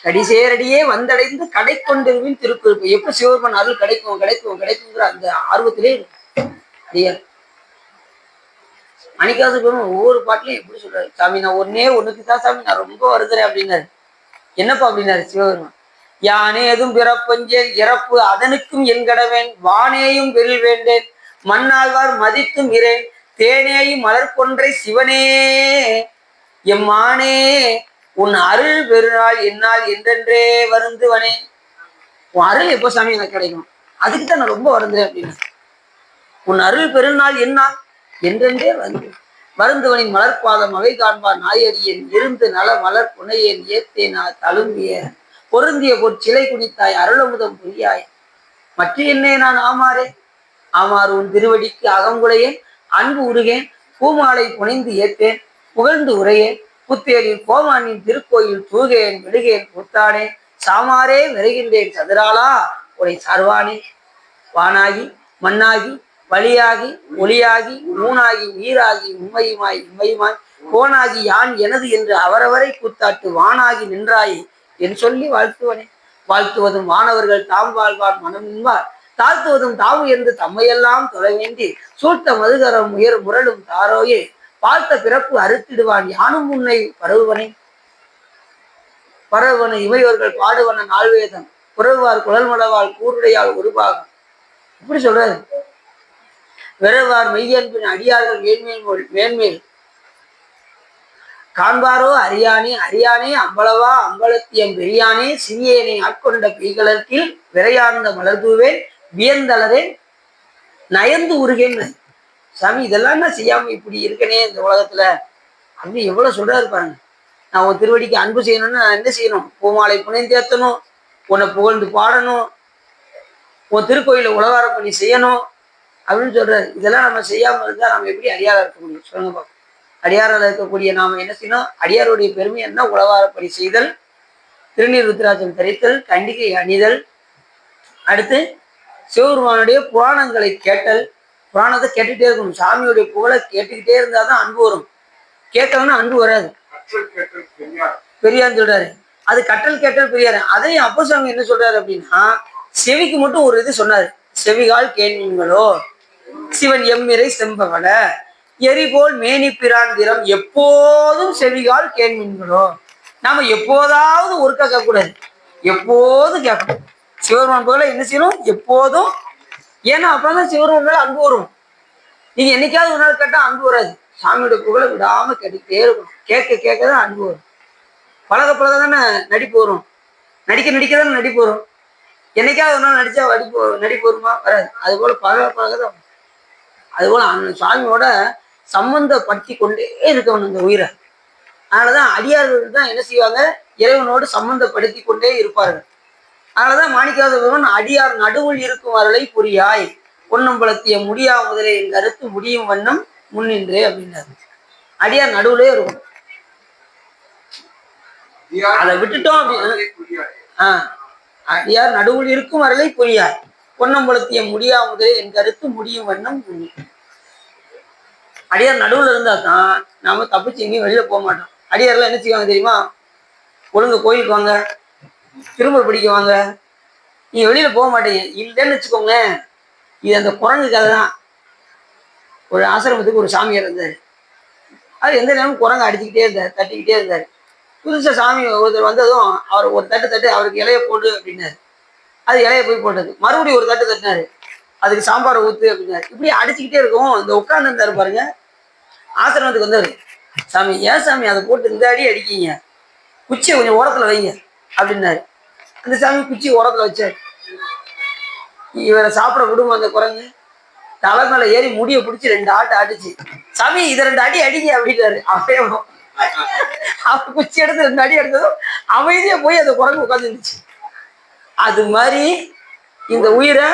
கடிசேரடியே வந்தடைந்து கடை கொண்டிருவின் திருக்குறிப்பு. எப்ப சிவபெருமான் அருள் கிடைக்கும் கிடைக்கும் கிடைக்குங்கிற அந்த ஆர்வத்திலே அடியார். மாணிக்கவாசகர் பெருமான் ஒவ்வொரு பாட்டிலையும் எப்படி சொல்றாரு, சாமி நான் ஒண்ணுக்கு தான் சாமி நான் ரொம்ப வருதுறேன் அப்படின்னாரு. என்னப்பா அப்படின்னாரு சிவபெருமான். யானேதும் பிறப்பஞ்சேன் இறப்பு அதனுக்கும் என் கடவேன் வானேயும் வெறில் வேண்டேன் மண்ணாழ்வார் மதித்தும் இரேன் தேனேயும் மலர் கொன்றை சிவனே எம்மானே உன் அருள் பெருநாள் என்னால் என்றென்றே வருந்துவனே. உன் அருள் எப்போ சாமி எனக்கு கிடைக்கும், அதுக்கு தான் நான் ரொம்ப வருந்துறேன் அப்படின்னு. உன் அருள் பெருநாள் என்னால் என்றென்றே வருந்துவனின் மலர்பாதம் அவை காண்பார் நாயறியன் இருந்து நல மலர் புனையேன் ஏத்தேனா தழும்பிய பொருந்திய பொற்சிலை குனித்தாய் அருளமுதம் புரியாய் மற்ற என்னே நான் ஆமாறே. ஆமாறு உன் திருவடிக்கு அகங்குலையேன் அன்பு உருகேன் பூமாலை புனைந்து ஏற்றேன் புகழ்ந்து உரையேன் புத்தேரில் கோமானின் திருக்கோயில் தூகேன் விடுகேன் புத்தானேன் சாமாரே விரைகின்றேன் சதுராளா உரை சார்வானே. வானாகி மண்ணாகி வழியாகி ஒளியாகி ஊனாகி உயிராகி உண்மையுமாய் இம்மையுமாய் கோனாகி யான் எனது என்று அவரவரை கூத்தாட்டு வானாகி நின்றாயே என் சொல்லி வாழ்த்துவனே. வாழ்த்துவதும் வானவர்கள் தாம் வாழ்வார் மனம் என்பார், தாழ்த்துவதும் தாவு என்று தம்மையெல்லாம் தொலை வேண்டி சூழ்த்த மதுகரம் உயர் முரளும் தாரோயே, வாழ்த்த பிறப்பு அறுத்திடுவான் யானும் உன்னை பரவுவனே. பரவுவன இமையவர்கள் பாடுவன நால்வேதம், புறவார் குழல் மடவால் கூருடையால் ஒரு பாகம். இப்படி சொல்றாரு. விரவார் மெய்யன்பின் அடியார்கள் மேன்மேல் காண்பாரோ அறியானே அறியானே அம்பளவா அம்பலத்தியம் பெரியானே, சிறியேனை ஆட்கொண்ட பெய்களத்தில் விரையார்ந்த மலர்தூவேன் வியந்தளரே நயந்து உருகேன். சாமி இதெல்லாம் நான் செய்யாம இப்படி இருக்கனே இந்த உலகத்துல அப்படின்னு எவ்வளவு சொல்றாரு பாருங்க. நான் உன் திருவடிக்கு அன்பு செய்யணும்னு நான் என்ன செய்யணும்? பூமாலை புனைந்தேத்தணும், உன்னை புகழ்ந்து பாடணும், உன் திருக்கோயில உலகார பணி செய்யணும் அப்படின்னு சொல்றாரு. இதெல்லாம் நம்ம செய்யாம இருந்தா நம்ம எப்படி அடியாரா இருக்க முடியும்? சொல்லுங்க பாப்போம். அடியாரில் இருக்கக்கூடிய நாம என்ன செய்யணும்? அடியாருடைய பெருமை என்ன? உலகார பணி செய்தல், திருநீர் ருத்ராட்சம் தரித்தல், கண்டிகை அணிதல், அடுத்து சிவபெருமானுடைய புராணங்களை கேட்டல். புராணத்தை கேட்டுக்கிட்டே இருக்கணும். சாமியுடைய புகழை கேட்டுக்கிட்டே இருந்தாதான் அன்பு வரும். கேட்கலன்னா அன்பு வராது. பெரியார் சொல்றாரு. அது கட்டல் கேட்டல் பெரியாரு. அதையும் அப்ப சாமி என்ன சொல்றாரு அப்படின்னா, செவிக்கு மட்டும் ஒரு இது சொன்னாரு. செவிகால் கேள்வீங்களோ சிவன் எம்மிரை செம்பவள எரிபோல் மேனி பிராந்திரம் எப்போதும் செவிகால் கேள்வீங்களோ. நாம எப்போதாவது ஒருக்கா கேட்கக்கூடாது, எப்போதும் கேட்கணும். சிவபெருமான் புகழை என்ன செய்யணும்? எப்போதும். ஏன்னா அப்பதான் சிவபெருமான் மேல அன்பு வரும். நீங்க என்னைக்காவது ஒரு நாள் கேட்டா அன்பு வராது. சாமியோட புகழை விடாம கேட்டுக்கிட்டே இருக்கணும். கேட்க கேட்கதான் அன்பு வரும். பழக பழக தானே நடிப்பு வரும். நடிக்க நடிக்க தானே நடிப்பு வரும். என்னைக்காவது ஒரு நாள் நடிச்சா நடிப்பு வருமா? வராது. அது போல பழக பழகதான். அது போல அந்த சாமியோட சம்பந்தப்படுத்தி கொண்டே இருக்கணும் இந்த உயிரை. அதனாலதான் அடியார்கள் தான் என்ன செய்வாங்க? இறைவனோடு சம்பந்தப்படுத்தி கொண்டே இருப்பார்கள். அதனாலதான் மாணிக்கவாசகன் அடியார் நடுவில் இருக்கும் அருளை புரியாய் பொன்னம்பலத்திய முடியா முதலே என் கருத்து முடியும் வண்ணம் முன்னின்றே அப்படின்னாரு. அடியார் நடுவுலே இருக்கும். அதை விட்டுட்டோம் அப்படின்னா அடியார் நடுவில் இருக்கும் அருளை புரியாய் பொன்னம்பலத்திய முடியா முதலே என் கருத்து முடியும் வண்ணம் முன்னின்று. அடியார் நடுவுல இருந்தா தான் நாம தப்பிச்சு எங்கேயும் வெளியில போக மாட்டோம். அடியார்லாம் என்ன செய்வாங்க தெரியுமா? ஒழுங்கு கோயிலுக்கு வாங்க, திருமுறை படிக்க வாங்க, நீங்க வெளியில போக மாட்டீங்க. இல்லைன்னு வச்சுக்கோங்க. இது அந்த குரங்கு கதை தான். ஒரு ஆசிரமத்துக்கு ஒரு சாமியார் இருந்தாரு. அது எந்த நேரமும் குரங்கு அடிச்சுக்கிட்டே இருந்தார், தட்டிக்கிட்டே இருந்தார். புதுசா சாமி ஒருத்தர் வந்ததும் அவர் ஒரு தட்டு அவருக்கு இலைய போடு அப்படின்னாரு. அது இலைய போய் போட்டது. மறுபடியும் ஒரு தட்டு தட்டினாரு, அதுக்கு சாம்பாரை ஊத்து அப்படின்னாரு. இப்படி அடிச்சுக்கிட்டே இருக்கும். இந்த உட்கார்ந்து இருந்தாரு பாருங்க, ஆசிரமத்துக்கு வந்தாரு. சாமி ஏன் சாமி அதை போட்டு இந்த அடி அடிக்கீங்க, குச்சியை கொஞ்சம் ஓரத்துல வைங்க அப்படின்னாரு. அந்த சாமி குச்சி ஓரத்துல வச்சாரு. இவரை சாப்பிட விடுமா அந்த குரங்கு? தலை மேல ஏறி முடிய பிடிச்சி 2 ஆட்டு ஆட்டுச்சு. சாமி இதை 2 அடி அடிங்க அப்படின்னாரு. அவர் குச்சி எடுத்து 2 அடி எடுத்ததும் அமைதியா போய் அந்த குரங்கு உட்காந்துருந்துச்சு. அது மாதிரி இந்த உயிரை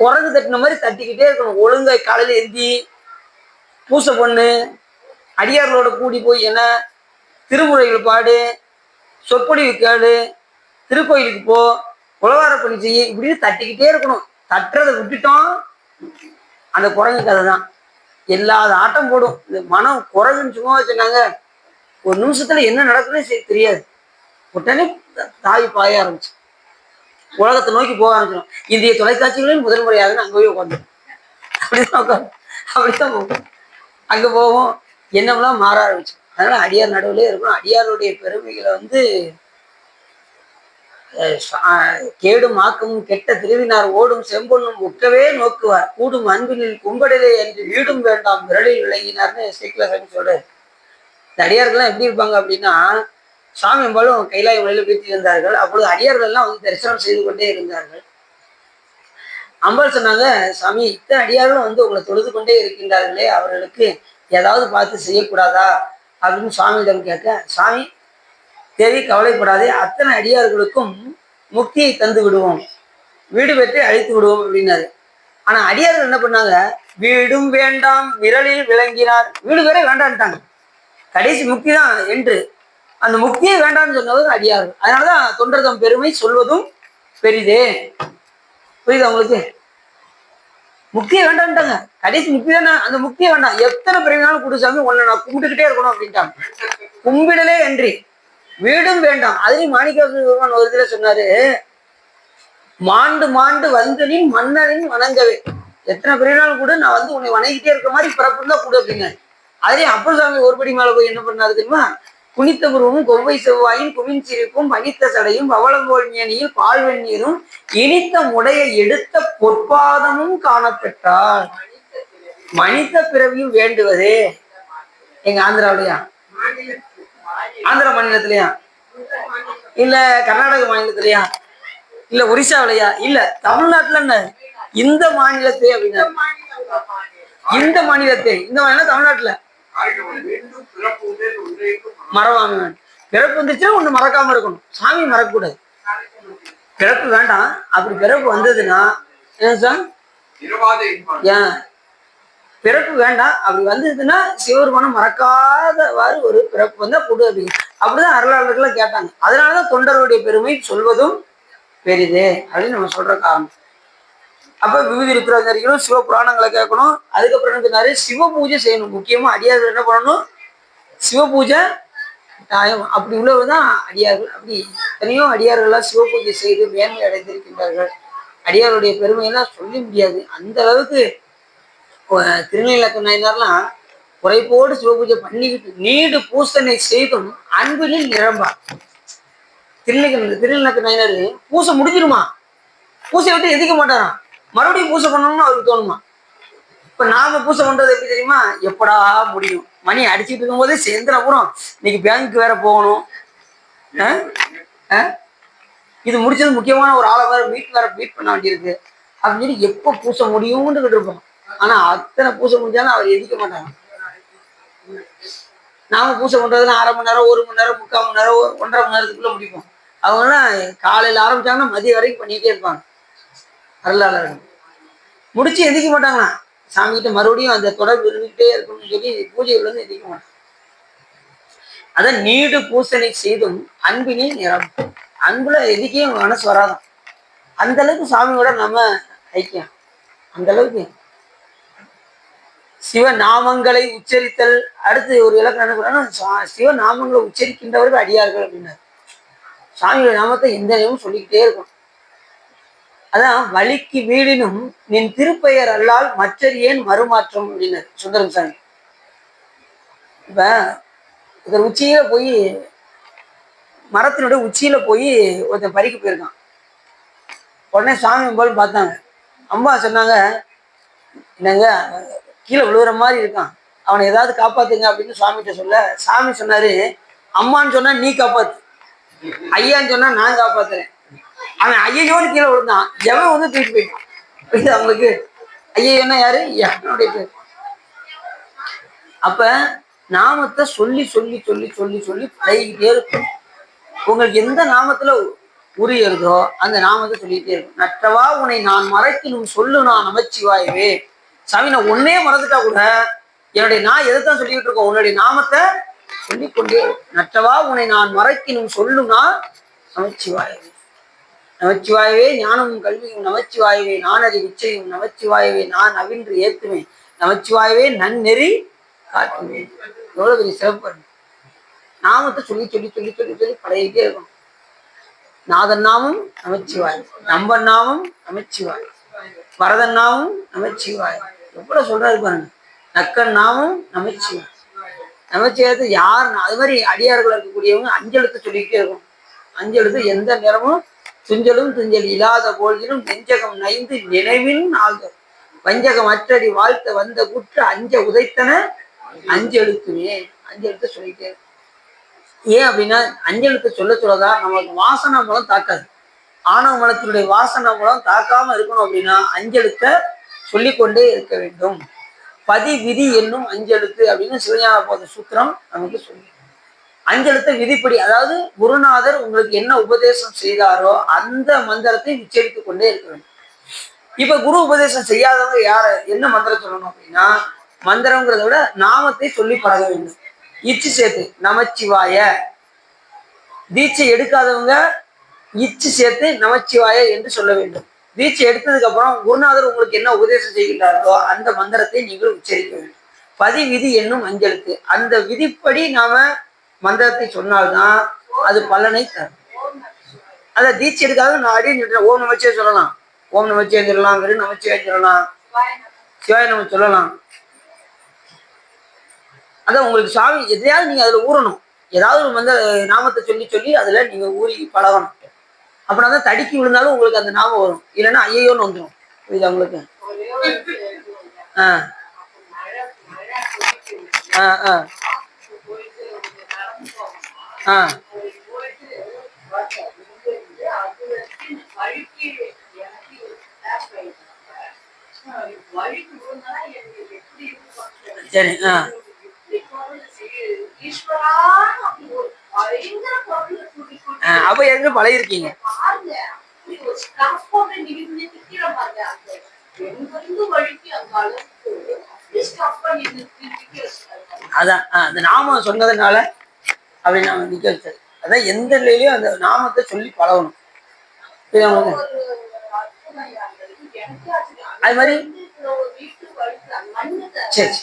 குரங்கு தட்டின மாதிரி தட்டிக்கிட்டே இருக்கணும். ஒழுங்கா காலையில எந்தி பூசை பண்ணு, அடியார்களோட கூடி போய் என்ன திருமுறைகள் பாடு, சொற்பொழிவு கேளு, திருக்கோயிலுக்கு போ, உலகார பணி செய்ய, இப்படின்னு தட்டிக்கிட்டே இருக்கணும். தட்டுறதை விட்டுட்டோம் அந்த குரங்கு கதை தான். எல்லாத ஆட்டம் போடும். இந்த மனம் குரங்குன்னு சும்மா வச்சுனாங்க, ஒரு நிமிஷத்துல என்ன நடக்குதுன்னு தெரியாது. உடனே தாய் பாய ஆரம்பிச்சு உலகத்தை நோக்கி போக ஆரம்பிச்சிடும். இந்திய தொலைக்காட்சிகளில் முதல் முறையாக அங்கே போய் உட்காந்துடும். அப்படிதான் போகும். அங்க போவோம், என்னமெல்லாம் மாற ஆரம்பிச்சு. அதனால அடியார் நடுவுலே இருக்கணும். அடியாருடைய பெருமைகளை கேடும் ஆக்கமும் கெட்ட திருவினார் ஓடும் செம்பொன்னும் ஒக்கவே நோக்குவார் கூடும் அன்பினில் கும்படிலே என்று வீடும் வேண்டாம் விரலில் விளங்கினார்னு சாமி சொல்றாரு. இந்த அடியார்கள்லாம் எப்படி இருப்பாங்க அப்படின்னா, சாமி அம்பாலும் கைலாய மலையில வீட்டில் இருந்தார்கள். அப்பொழுது அடியார்கள் எல்லாம் தரிசனம் செய்து கொண்டே இருந்தார்கள். அம்பாள் சொன்னாங்க, சாமி இத்தனை அடியார்களும் உங்களை தொழுது கொண்டே இருக்கின்றார்களே, அவர்களுக்கு ஏதாவது பார்த்து செய்யக்கூடாதா அப்படின்னு சாமியிடம் கேட்க, சாமி தேவி கவலைப்படாதே, அத்தனை அடியார்களுக்கும் முக்தியை தந்து விடுவோம், வீடு பெற்று அழித்து விடுவோம் அப்படின்னாரு. ஆனா அடியார்கள் என்ன பண்ணாங்க? வீடும் வேண்டாம் விரலில் விளங்கினார். வீடு வேற வேண்டான்ட்டாங்க. கடைசி முக்தி தான் என்று அந்த முக்தியே வேண்டாம்னு சொன்னவர் அடியார்கள். அதனாலதான் தொண்டர்தம் பெருமை சொல்வதும் பெரிதே. புரியுது உங்களுக்கு? முக்தியை வேண்டான்ட்டாங்க. கடைசி முக்தி தானே, அந்த முக்தியை வேண்டாம். எத்தனை பிறவினாலும் குடுசாமி உன்னை நான் கும்பிட்டுக்கிட்டே இருக்கணும் அப்படின்ட்டாங்க. கும்பிடலே என்று வீடும் வேண்டாம். அதுலயும் மாணிக்கவாசகர் ஒரு இதுல சொன்னாரு, மாண்டு மாண்டு வந்தனின் மன்னனின் வணங்கவே. எத்தனை பிறநாள் கூட நான் வந்து உன்னை வணங்கிட்டே இருக்க மாதிரி பிறப்பு தான் கூட அப்படின்னு. அதுலயும் அப்பர் சாமி ஒருபடி மேல போய் என்ன பண்ணாரு தெரியுமா? குனித்த புருவமும் கொவ்வை செவ்வாயும் குமின் சிரிப்பும் பனித்த சடையும் பவளங்கோல் மேனியில் பால் வெந்நீரும் இனித்த முடைய எடுத்த பொற்பாதமும் காணப்பெற்றார். மனித பிறவியும் வேண்டுவதே. எங்க ஆந்திராவிலையா? ஆந்திர மாநிலத்திலயா? இல்ல கர்நாடக மாநிலத்திலயா? இல்ல ஒரிசாவிலையா? இல்ல தமிழ்நாட்டுல என்ன இந்த மாநிலத்தை அப்படின்னா இந்த மாநிலத்தை இந்த மாநிலம் தமிழ்நாட்டுல மறவாம பிறப்பு வந்துச்சுன்னா ஒண்ணு மறக்காம இருக்கணும். சாமி மறக்கக்கூடாது. பிறப்பு வேண்டாம். அப்படி பிறப்பு வந்ததுன்னா என்ன சார்? ஏன் பிறப்பு வேண்டாம். அப்படி வந்ததுன்னா சிவபெருமானம் மறக்காதவாறு ஒரு பிறப்பு வந்தா கொடு அப்படின்னு. அப்படிதான் அருளாளர்கள் கேட்டாங்க. அதனாலதான் தொண்டர்களுடைய பெருமை சொல்வதும் பெரிது அப்படின்னு நம்ம சொல்ற காரணம். அப்ப விபூதி ருத்ராட்சம் சிவ புராணங்களை கேட்கணும். அதுக்கப்புறம் என்ன சொன்னாரு? சிவ பூஜை செய்யணும். முக்கியமா அடியார்கள் என்ன பண்ணணும்? சிவ பூஜை கட்டாயம். அப்படி உள்ளவர்தான் அடியார்கள். அப்படி எத்தனையோ அடியார்கள்லாம் சிவ பூஜை செய்து மேன்மை அடைந்திருக்கின்றார்கள். அடியாருடைய பெருமையெல்லாம் சொல்ல முடியாது. அந்த அளவுக்கு திருநீலக்க நாயனார்லாம் குறைப்போடு சிவபூஜை பண்ணிக்கிட்டு நீடு பூசனை செய்தும் அன்பினில் நிரம்பார். திருநீலக்க நாயனார் பூசை முடிஞ்சிருமா, பூசை விட்டு எதிர்க்க மாட்டாராம். மறுபடியும் பூசை பண்ணணும்னு அவருக்கு தோணுமா. இப்ப நாம பூசை பண்றது எப்படி தெரியுமா? எப்படா முடியும், மணி அடிச்சுட்டு இருக்கும் போதே சேர்ந்துட போறோம், இன்னைக்கு பேங்க் வேற போகணும், இது முடிச்சது முக்கியமான ஒரு ஆளை வேற மீட் பண்ண வேண்டியிருக்கு அப்படின்னு சொல்லி எப்ப பூசை முடியும்னு இருப்போம். ஆனா அத்தனை பூசை முடிஞ்சாலும் அவர் எதிர்க்க மாட்டாங்க. நாம பூசை பண்றதுன்னா 1/2 மணி நேரம், 1 மணி நேரம், 3/4 மணி நேரம், 1.5 மணி நேரத்துக்குள்ள முடிப்போம். அவங்கெல்லாம் காலையில ஆரம்பிச்சாங்கன்னா மதியம் வரைக்கும் பண்ணிட்டே இருப்பாங்க. அருளாளர்கள் முடிச்சு எதிர்க்க மாட்டாங்களா, சாமிகிட்ட மறுபடியும் அந்த தொடர்பு இருந்துகிட்டே இருக்கணும்னு சொல்லி பூஜைகள் வந்து எதிர்க்க மாட்டாங்க. அதான் நீடு பூசனை செய்தும் அன்பினே நிறம். அன்புல எதுக்கே மனசு வராதான். அந்த அளவுக்கு சாமியோட நம்ம ஐக்கியம். அந்த அளவுக்கு சிவநாமங்களை உச்சரித்தல். அடுத்து ஒரு இலக்கணம் என்ன சொல்றாங்கன்னா, சிவநாமங்களை உச்சரிக்கின்றவர்கள் அடியார்கள் அப்படின்னாரு. சாமியோட நாமத்தை எந்த நேரமும் சொல்லிக்கிட்டே இருக்கும். அதான் வலிக்கு வீடினும் நின் திருப்பெயர் அல்லால் மற்றறி ஏன் மறுமாற்றம் அப்படின்னாரு சுந்தரம் சாமி. இப்ப இதர் உச்சியில போய் மரத்தினுடைய உச்சியில போய் ஒருத்தன் பறிக்க போயிருக்கான். உடனே சாமி போல் பார்த்தாங்க. அம்மா சொன்னாங்க, என்னங்க கீழே விழுவுற மாதிரி இருக்கான், அவனை ஏதாவது காப்பாத்துங்க அப்படின்னு சுவாமிகிட்ட சொல்ல, சாமி சொன்னாரு, அம்மான்னு சொன்னா நீ காப்பாத்து, ஐயான்னு சொன்னா நான் காப்பாத்துறேன். அவன் ஐயோன்னு கீழே விழுந்தான், எவன் வந்து தூக்கி போயிட்டான். அவங்களுக்கு ஐயோன்னா யாரு? என்னுடைய பேர். அப்ப நாமத்தை சொல்லி சொல்லி சொல்லி சொல்லி சொல்லி பழகிக்கிட்டே இருக்கும். உங்களுக்கு எந்த நாமத்துல உரி இருக்குதோ அந்த நாமத்தை சொல்லிக்கிட்டே இருக்கும். நற்றவா உன்னை நான் மறைக்கணும் சொல்லு நான் நமச்சிவாயவே. சாமி நான் ஒன்னே மறந்துட்டா கூட என்னுடைய நான் எதைத்தான் சொல்லிக்கிட்டு இருக்கோம்? உன்னுடைய நாமத்தை சொல்லிக்கொண்டே. நற்றவா உன்னை நான் மறைக்கணும் சொல்லுனா நமச்சிவாயவே. நமச்சிவாயவே ஞானமும் கல்வியும் நமச்சிவாயவே நானறி விச்சையும் நமச்சிவாயவே நான் அவின்று ஏத்துவேன் நமச்சிவாயவே நன்னெறி காட்டுவேன். எவ்வளவு பெரிய சிறப்பு. நாமத்தை சொல்லி சொல்லி சொல்லி சொல்லி சொல்லி பழகிட்டே இருக்கும். நாதன் நாமம் நமச்சிவாய், நம்பன் நாமம் நமச்சிவாய், வரதன் நாமம் நமச்சிவாய். எவ்வளவு சொல்றாரு பாருங்க. நக்கன் நாமம் நமச்சிவாய். நமச்சிவாயத்தை யார் அது மாதிரி அடியார்கள் இருக்கக்கூடியவங்க அஞ்செழுத்து சொல்லிக்கிட்டே இருக்கும். அஞ்செழுத்து எந்த நேரமும் துஞ்சலும் துஞ்சல் இல்லாத போதிலும் நெஞ்சகம் நைந்து நினைவின் ஆழ்தல் வஞ்சகம் அற்றடி வாழ்த்த வந்த குற்று அஞ்ச உதைத்தன அஞ்செழுத்துமே. அஞ்செழுத்து சொல்லிட்டே இருக்கும். ஏன் அப்படின்னா அஞ்செழுத்து சொல்ல சொல்லதான் நமக்கு வாசனை மூலம் தாக்காது. ஆணவ மனத்தினுடைய வாசனை மூலம் தாக்காம இருக்கணும் அப்படின்னா அஞ்செழுத்த சொல்லிக்கொண்டே இருக்க வேண்டும். பதி விதி என்னும் அஞ்செழுத்து அப்படின்னு சிவஞான போத சூத்திரம் நமக்கு சொல்லி, அஞ்செழுத்த விதிப்படி, அதாவது குருநாதர் உங்களுக்கு என்ன உபதேசம் செய்தாரோ அந்த மந்திரத்தை உச்சரித்து கொண்டே இருக்க வேண்டும். இப்ப குரு உபதேசம் செய்யாதவங்க யார என்ன மந்திரம் சொல்லணும் அப்படின்னா, மந்திரங்கிறத விட நாமத்தை சொல்லி பழக வேண்டும். இச்சு சேர்த்து நமச்சிவாய. தீட்சை எடுக்காதவங்க இச்சு சேர்த்து நமச்சிவாய என்று சொல்ல வேண்டும். தீட்சை எடுத்ததுக்கு அப்புறம் குருநாதர் உங்களுக்கு என்ன உபதேசம் செய்கின்றார்களோ அந்த மந்திரத்தை நீங்கள் உச்சரிக்க வேண்டும். பதி விதி என்னும் அஞ்செழுத்து, அந்த விதிப்படி நாம மந்திரத்தை சொன்னால்தான் அது பலனை தரும். அதை தீட்சை எடுக்காத நான் அடியே ஓம் நமச்சியே சொல்லலாம், ஓம் நமச்சியே சொல்லலாம், வெறும் நமச்சியே சொல்லலாம், சிவாய நம்ம சொல்லலாம். அதான் உங்களுக்கு சாமி எதையாவது நீங்க அதுல ஊறணும், ஏதாவது வந்து நாமத்தை சொல்லி சொல்லி அதுல நீங்க ஊறி பழகணும். அப்படின்னா தான் தடுக்கி விழுந்தாலும் உங்களுக்கு அந்த ஞாபகம் வரும், இல்லைன்னா ஐயோன்னு வந்துடும். புரியுதா உங்களுக்கு? ஆஹ் ஆஹ் ஆஹ் ஆஹ் சரி. அப்ப எங்க பழகிருக்கீங்க? அதான் அந்த நாமம் சொன்னதுனால அப்படி நாம நிக்க வச்சது. அதான் எந்த நிலையிலயும் அந்த நாமத்தை சொல்லி பழகணும். அது மாதிரி சரி.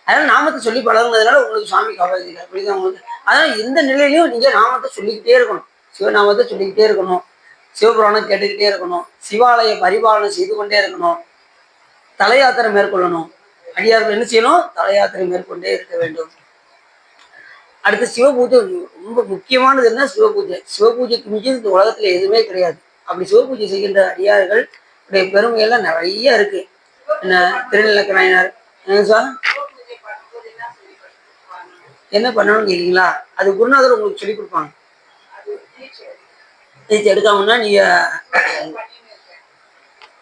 அதனால நாமத்தை சொல்லி பழகுனதுனால உங்களுக்கு சாமி காப்பாத்திருக்காரு. புரியுதா உங்களுக்கு? அதனால எந்த நிலையிலையும் நீங்க நாமத்தை சொல்லிக்கிட்டே இருக்கணும், சிவநாமத்தை சொல்லிக்கிட்டே இருக்கணும், சிவபுராணம் கேட்டுக்கிட்டே இருக்கணும், சிவாலய பரிபாலனை செய்து கொண்டே இருக்கணும், தல யாத்திரை மேற்கொள்ளணும். அடியார்கள் என்ன செய்யணும்? தல யாத்திரை மேற்கொண்டே இருக்க வேண்டும். அடுத்து சிவபூஜை ரொம்ப முக்கியமானது என்ன? சிவபூஜை. சிவபூஜைக்கு மிஞ்சி இந்த உலகத்துல எதுவுமே கிடையாது. அப்படி சிவபூஜை செய்கின்ற அடியார்கள் பெருமைகள்லாம் நிறைய இருக்கு. என்ன திருநீலக்க நாயனார் சார் என்ன பண்ணணும்னு கேட்கீங்களா? அது குருநாதர் உங்களுக்கு சொல்லி கொடுப்பாங்க. தீட்சை எடுக்காமன்னா நீங்க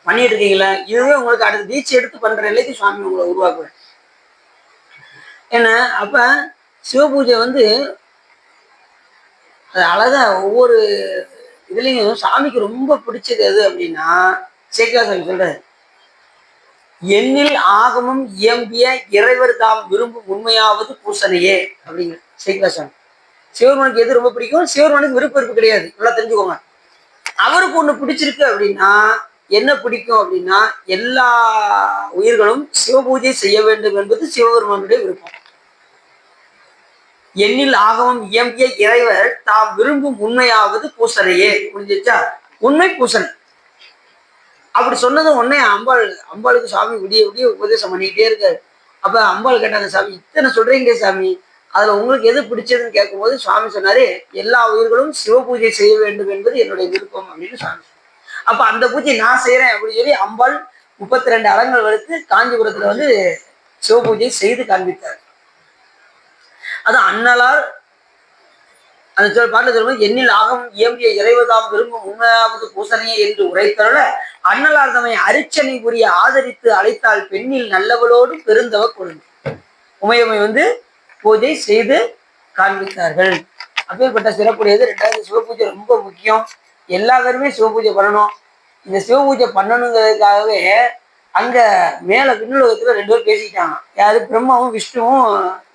பண்ணிட்டு இருக்கீங்களா? இதுவே உங்களுக்கு அடுத்த தீட்சை எடுத்து பண்ற நிலைக்கு சுவாமி உங்களை உருவாக்குவேன். ஏன்னா அப்ப சிவபூஜை வந்து அது அழகா ஒவ்வொரு இதுலயும் சாமிக்கு ரொம்ப பிடிச்சது எது அப்படின்னா, சேக்கிழார் சாமி சொல்றாரு, எண்ணில் ஆகமும் இயம்பிய இறைவர் தாம் விரும்பும் உண்மையாவது பூசணையே அப்படிங்கிற சேக்கிழார் சாமி. சிவபெருமானுக்கு எது ரொம்ப பிடிக்கும்? சிவபெருமானுக்கு விருப்பம் கிடையாது, நல்லா தெரிஞ்சுக்கோங்க. அவருக்கு ஒண்ணு பிடிச்சிருக்கு அப்படின்னா என்ன பிடிக்கும் அப்படின்னா, எல்லா உயிர்களும் சிவபூஜை செய்ய வேண்டும் என்பது சிவபெருமானுடைய விருப்பம். எண்ணில் ஆகமும் இயம்பிய இறைவர் தாம் விரும்பும் உண்மையாவது பூசணையே. புரிஞ்சிச்சா? உண்மை பூசணை. அப்படி சொன்னதும் உடனே அம்பாளுக்கு சாமி விடிய விடிய உபதேசம் பண்ணிக்கிட்டே இருக்காரு. அப்ப அம்பாள் கேட்டாங்க, சாமி இத்தனை சொல்றீங்களே சாமி, அதுல உங்களுக்கு எது பிடிச்சதுன்னு கேட்கும்போது சுவாமி சொன்னாரு, எல்லா உயிர்களும் சிவபூஜை செய்ய வேண்டும் என்பது என்னுடைய விருப்பம் அப்படின்னு சுவாமி. அப்ப அந்த பூஜை நான் செய்யறேன் அப்படின்னு சொல்லி அம்பாள் 32 அலங்கள் வரைத்து காஞ்சிபுரத்துல வந்து சிவபூஜை செய்து காண்பித்தார். அது அண்ணலார் அந்த பாட்டில் சொல்லும்போது, எண்ணில் ஆகம் இயம்பிய இறைவதாம் விரும்பும் உண்மையாவது பூசணையே என்று உரைத்தருள அண்ணலார் தம்மை அரிச்சனை புரிய ஆதரித்து அழைத்தால் பெண்ணில் நல்லவளோடு பெருந்தவ கொழுந்து உமையமை வந்து பூஜை செய்து காண்பித்தார்கள். அப்பேற்பட்ட சிறப்புடையது. 2வது சிவபூஜை ரொம்ப முக்கியம். எல்லா பேருமே சிவபூஜை பண்ணணும். இந்த சிவபூஜை பண்ணணுங்கிறதுக்காகவே அங்க மேல விண்ணுலகத்துல 2 பேர் பேசிக்கிட்டாங்க. யாரு? பிரம்மாவும் விஷ்ணுவும்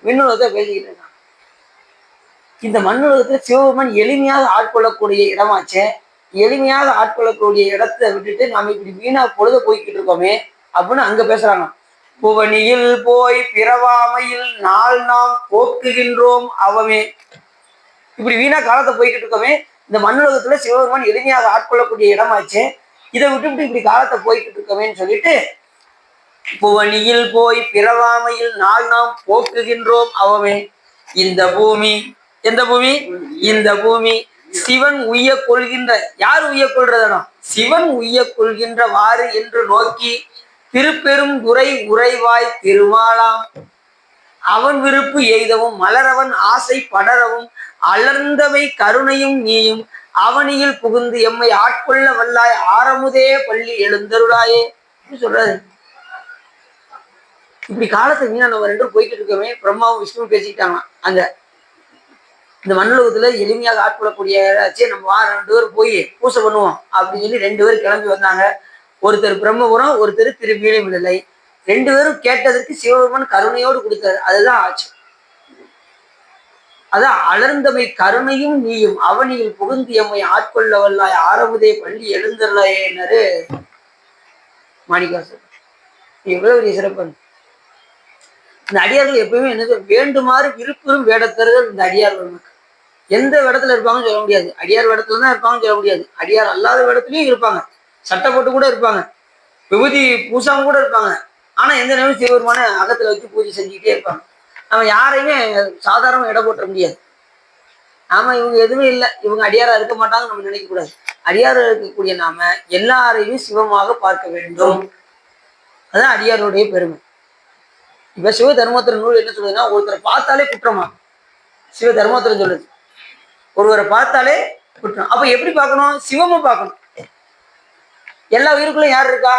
விண்ணுலகத்தை பேசிக்கிட்டு இருக்காங்க. இந்த மண்ணுலகத்துல சிவபெருமான் எளிமையாக ஆட்கொள்ளக்கூடிய இடமாச்சே, எளிமையாக ஆட்கொள்ளக்கூடிய இடத்தை விட்டுட்டு நாம இப்படி வீணா பொழுத போய்கிட்டு இருக்கோமே அப்படின்னு அங்க பேசுறாங்க. புவனியில் போய் பிறவாமையில் நாள் நாம் போக்குகின்றோம் அவமே. இப்படி வீணா காலத்தை போய்கிட்டு இருக்கோமே, இந்த மண்ணுலகத்துல சிவபெருமான் எளிமையாக ஆட்கொள்ளக்கூடிய இடமாச்சு, இதை விட்டுவிட்டு இப்படி காலத்தை போய்கிட்டு இருக்கோமேன்னு சொல்லிட்டு, புவனியில் போய் பிறவாமையில் நாள் நாம் போக்குகின்றோம் அவமே. இந்த பூமி, எந்த பூமி? இந்த பூமி சிவன் உய்ய கொள்கின்ற, யார் உய்ய கொள்றதா? சிவன் உய்ய கொள்கின்றவாறு என்று நோக்கி திருப்பெரும் துறை உறைவாய் திருமாலாம் அவன் விருப்பு எய்தவும் மலரவன் ஆசை படரவும் அலர்ந்தவை கருணையும் நீயும் அவனியில் புகுந்து எம்மை ஆட்கொள்ள வல்லாய் ஆரமுதே பள்ளி எழுந்தருளாயே சொல்றாரு. இப்படி காலத்தை வீணா நம்ம 2 போய்கிட்டு இருக்கோமே. பிரம்மாவும் விஷ்ணுவும் பேசிக்கிட்டாங்க அங்க இந்த மண்ணுலகத்துல எளிமையாக ஆட்கொள்ளக்கூடிய நம்ம 2 பேரும் போய் பூசை பண்ணுவோம் அப்படின்னு சொல்லி 2 பேரும் கிளம்பி வந்தாங்க. ஒருத்தர் பிரம்மபுரம், ஒருத்தர் திருவிழிமில்லை. 2 பேரும் கேட்டதற்கு சிவபெருமான் கருணையோடு கொடுத்தாரு. அதுதான் ஆச்சு. அதான் அலர்ந்தமை கருணையும் நீயும் அவனியில் புகுந்து எம்மை ஆட்கொள்ள வல்லாய் ஆரமுதே பள்ளி எழுந்தருளாயேன்னாரு மாணிக்கவாசகர். எவ்வளவு பெரிய சிறப்பு! இந்த அடியார்கள் எப்பயுமே என்னது வேண்டுமாறு விருப்பம் வேடத்தர்கள் இந்த அடியார்கள். எந்த இடத்துல இருப்பாங்கன்னு சொல்ல முடியாது. அடியார் இடத்துல தான் இருப்பாங்கன்னு சொல்ல முடியாது. அடியார் அல்லாத இடத்துலயும் இருப்பாங்க. சட்டை போட்டு கூட இருப்பாங்க. விபூதி பூசாம கூட இருப்பாங்க. ஆனா எந்த நேரம் சிவபெருமான அகத்துல வச்சு பூஜை செஞ்சுக்கிட்டே இருப்பாங்க. நம்ம யாரையுமே சாதாரண இடம் போட்ட முடியாது. நாம இவங்க எதுவுமே இல்லை, இவங்க அடியாரா இருக்க மாட்டாங்கன்னு நம்ம நினைக்க கூடாது. அடியாரா இருக்கக்கூடிய நாம எல்லாரையும் சிவமாக பார்க்க வேண்டும். அதான் அடியாருடைய பெருமை. இப்ப சிவ தர்மோத்தர நூல் என்ன சொல்லுதுன்னா, ஒருத்தரை பார்த்தாலே குற்றமா சிவ தர்மோத்தரம் சொல்லுது. ஒருவரை பார்த்தாலே குற்றம். அப்ப எப்படி பார்க்கணும்? சிவமா பார்க்கணும். எல்லா உயிருக்குள்ள யார் இருக்கா?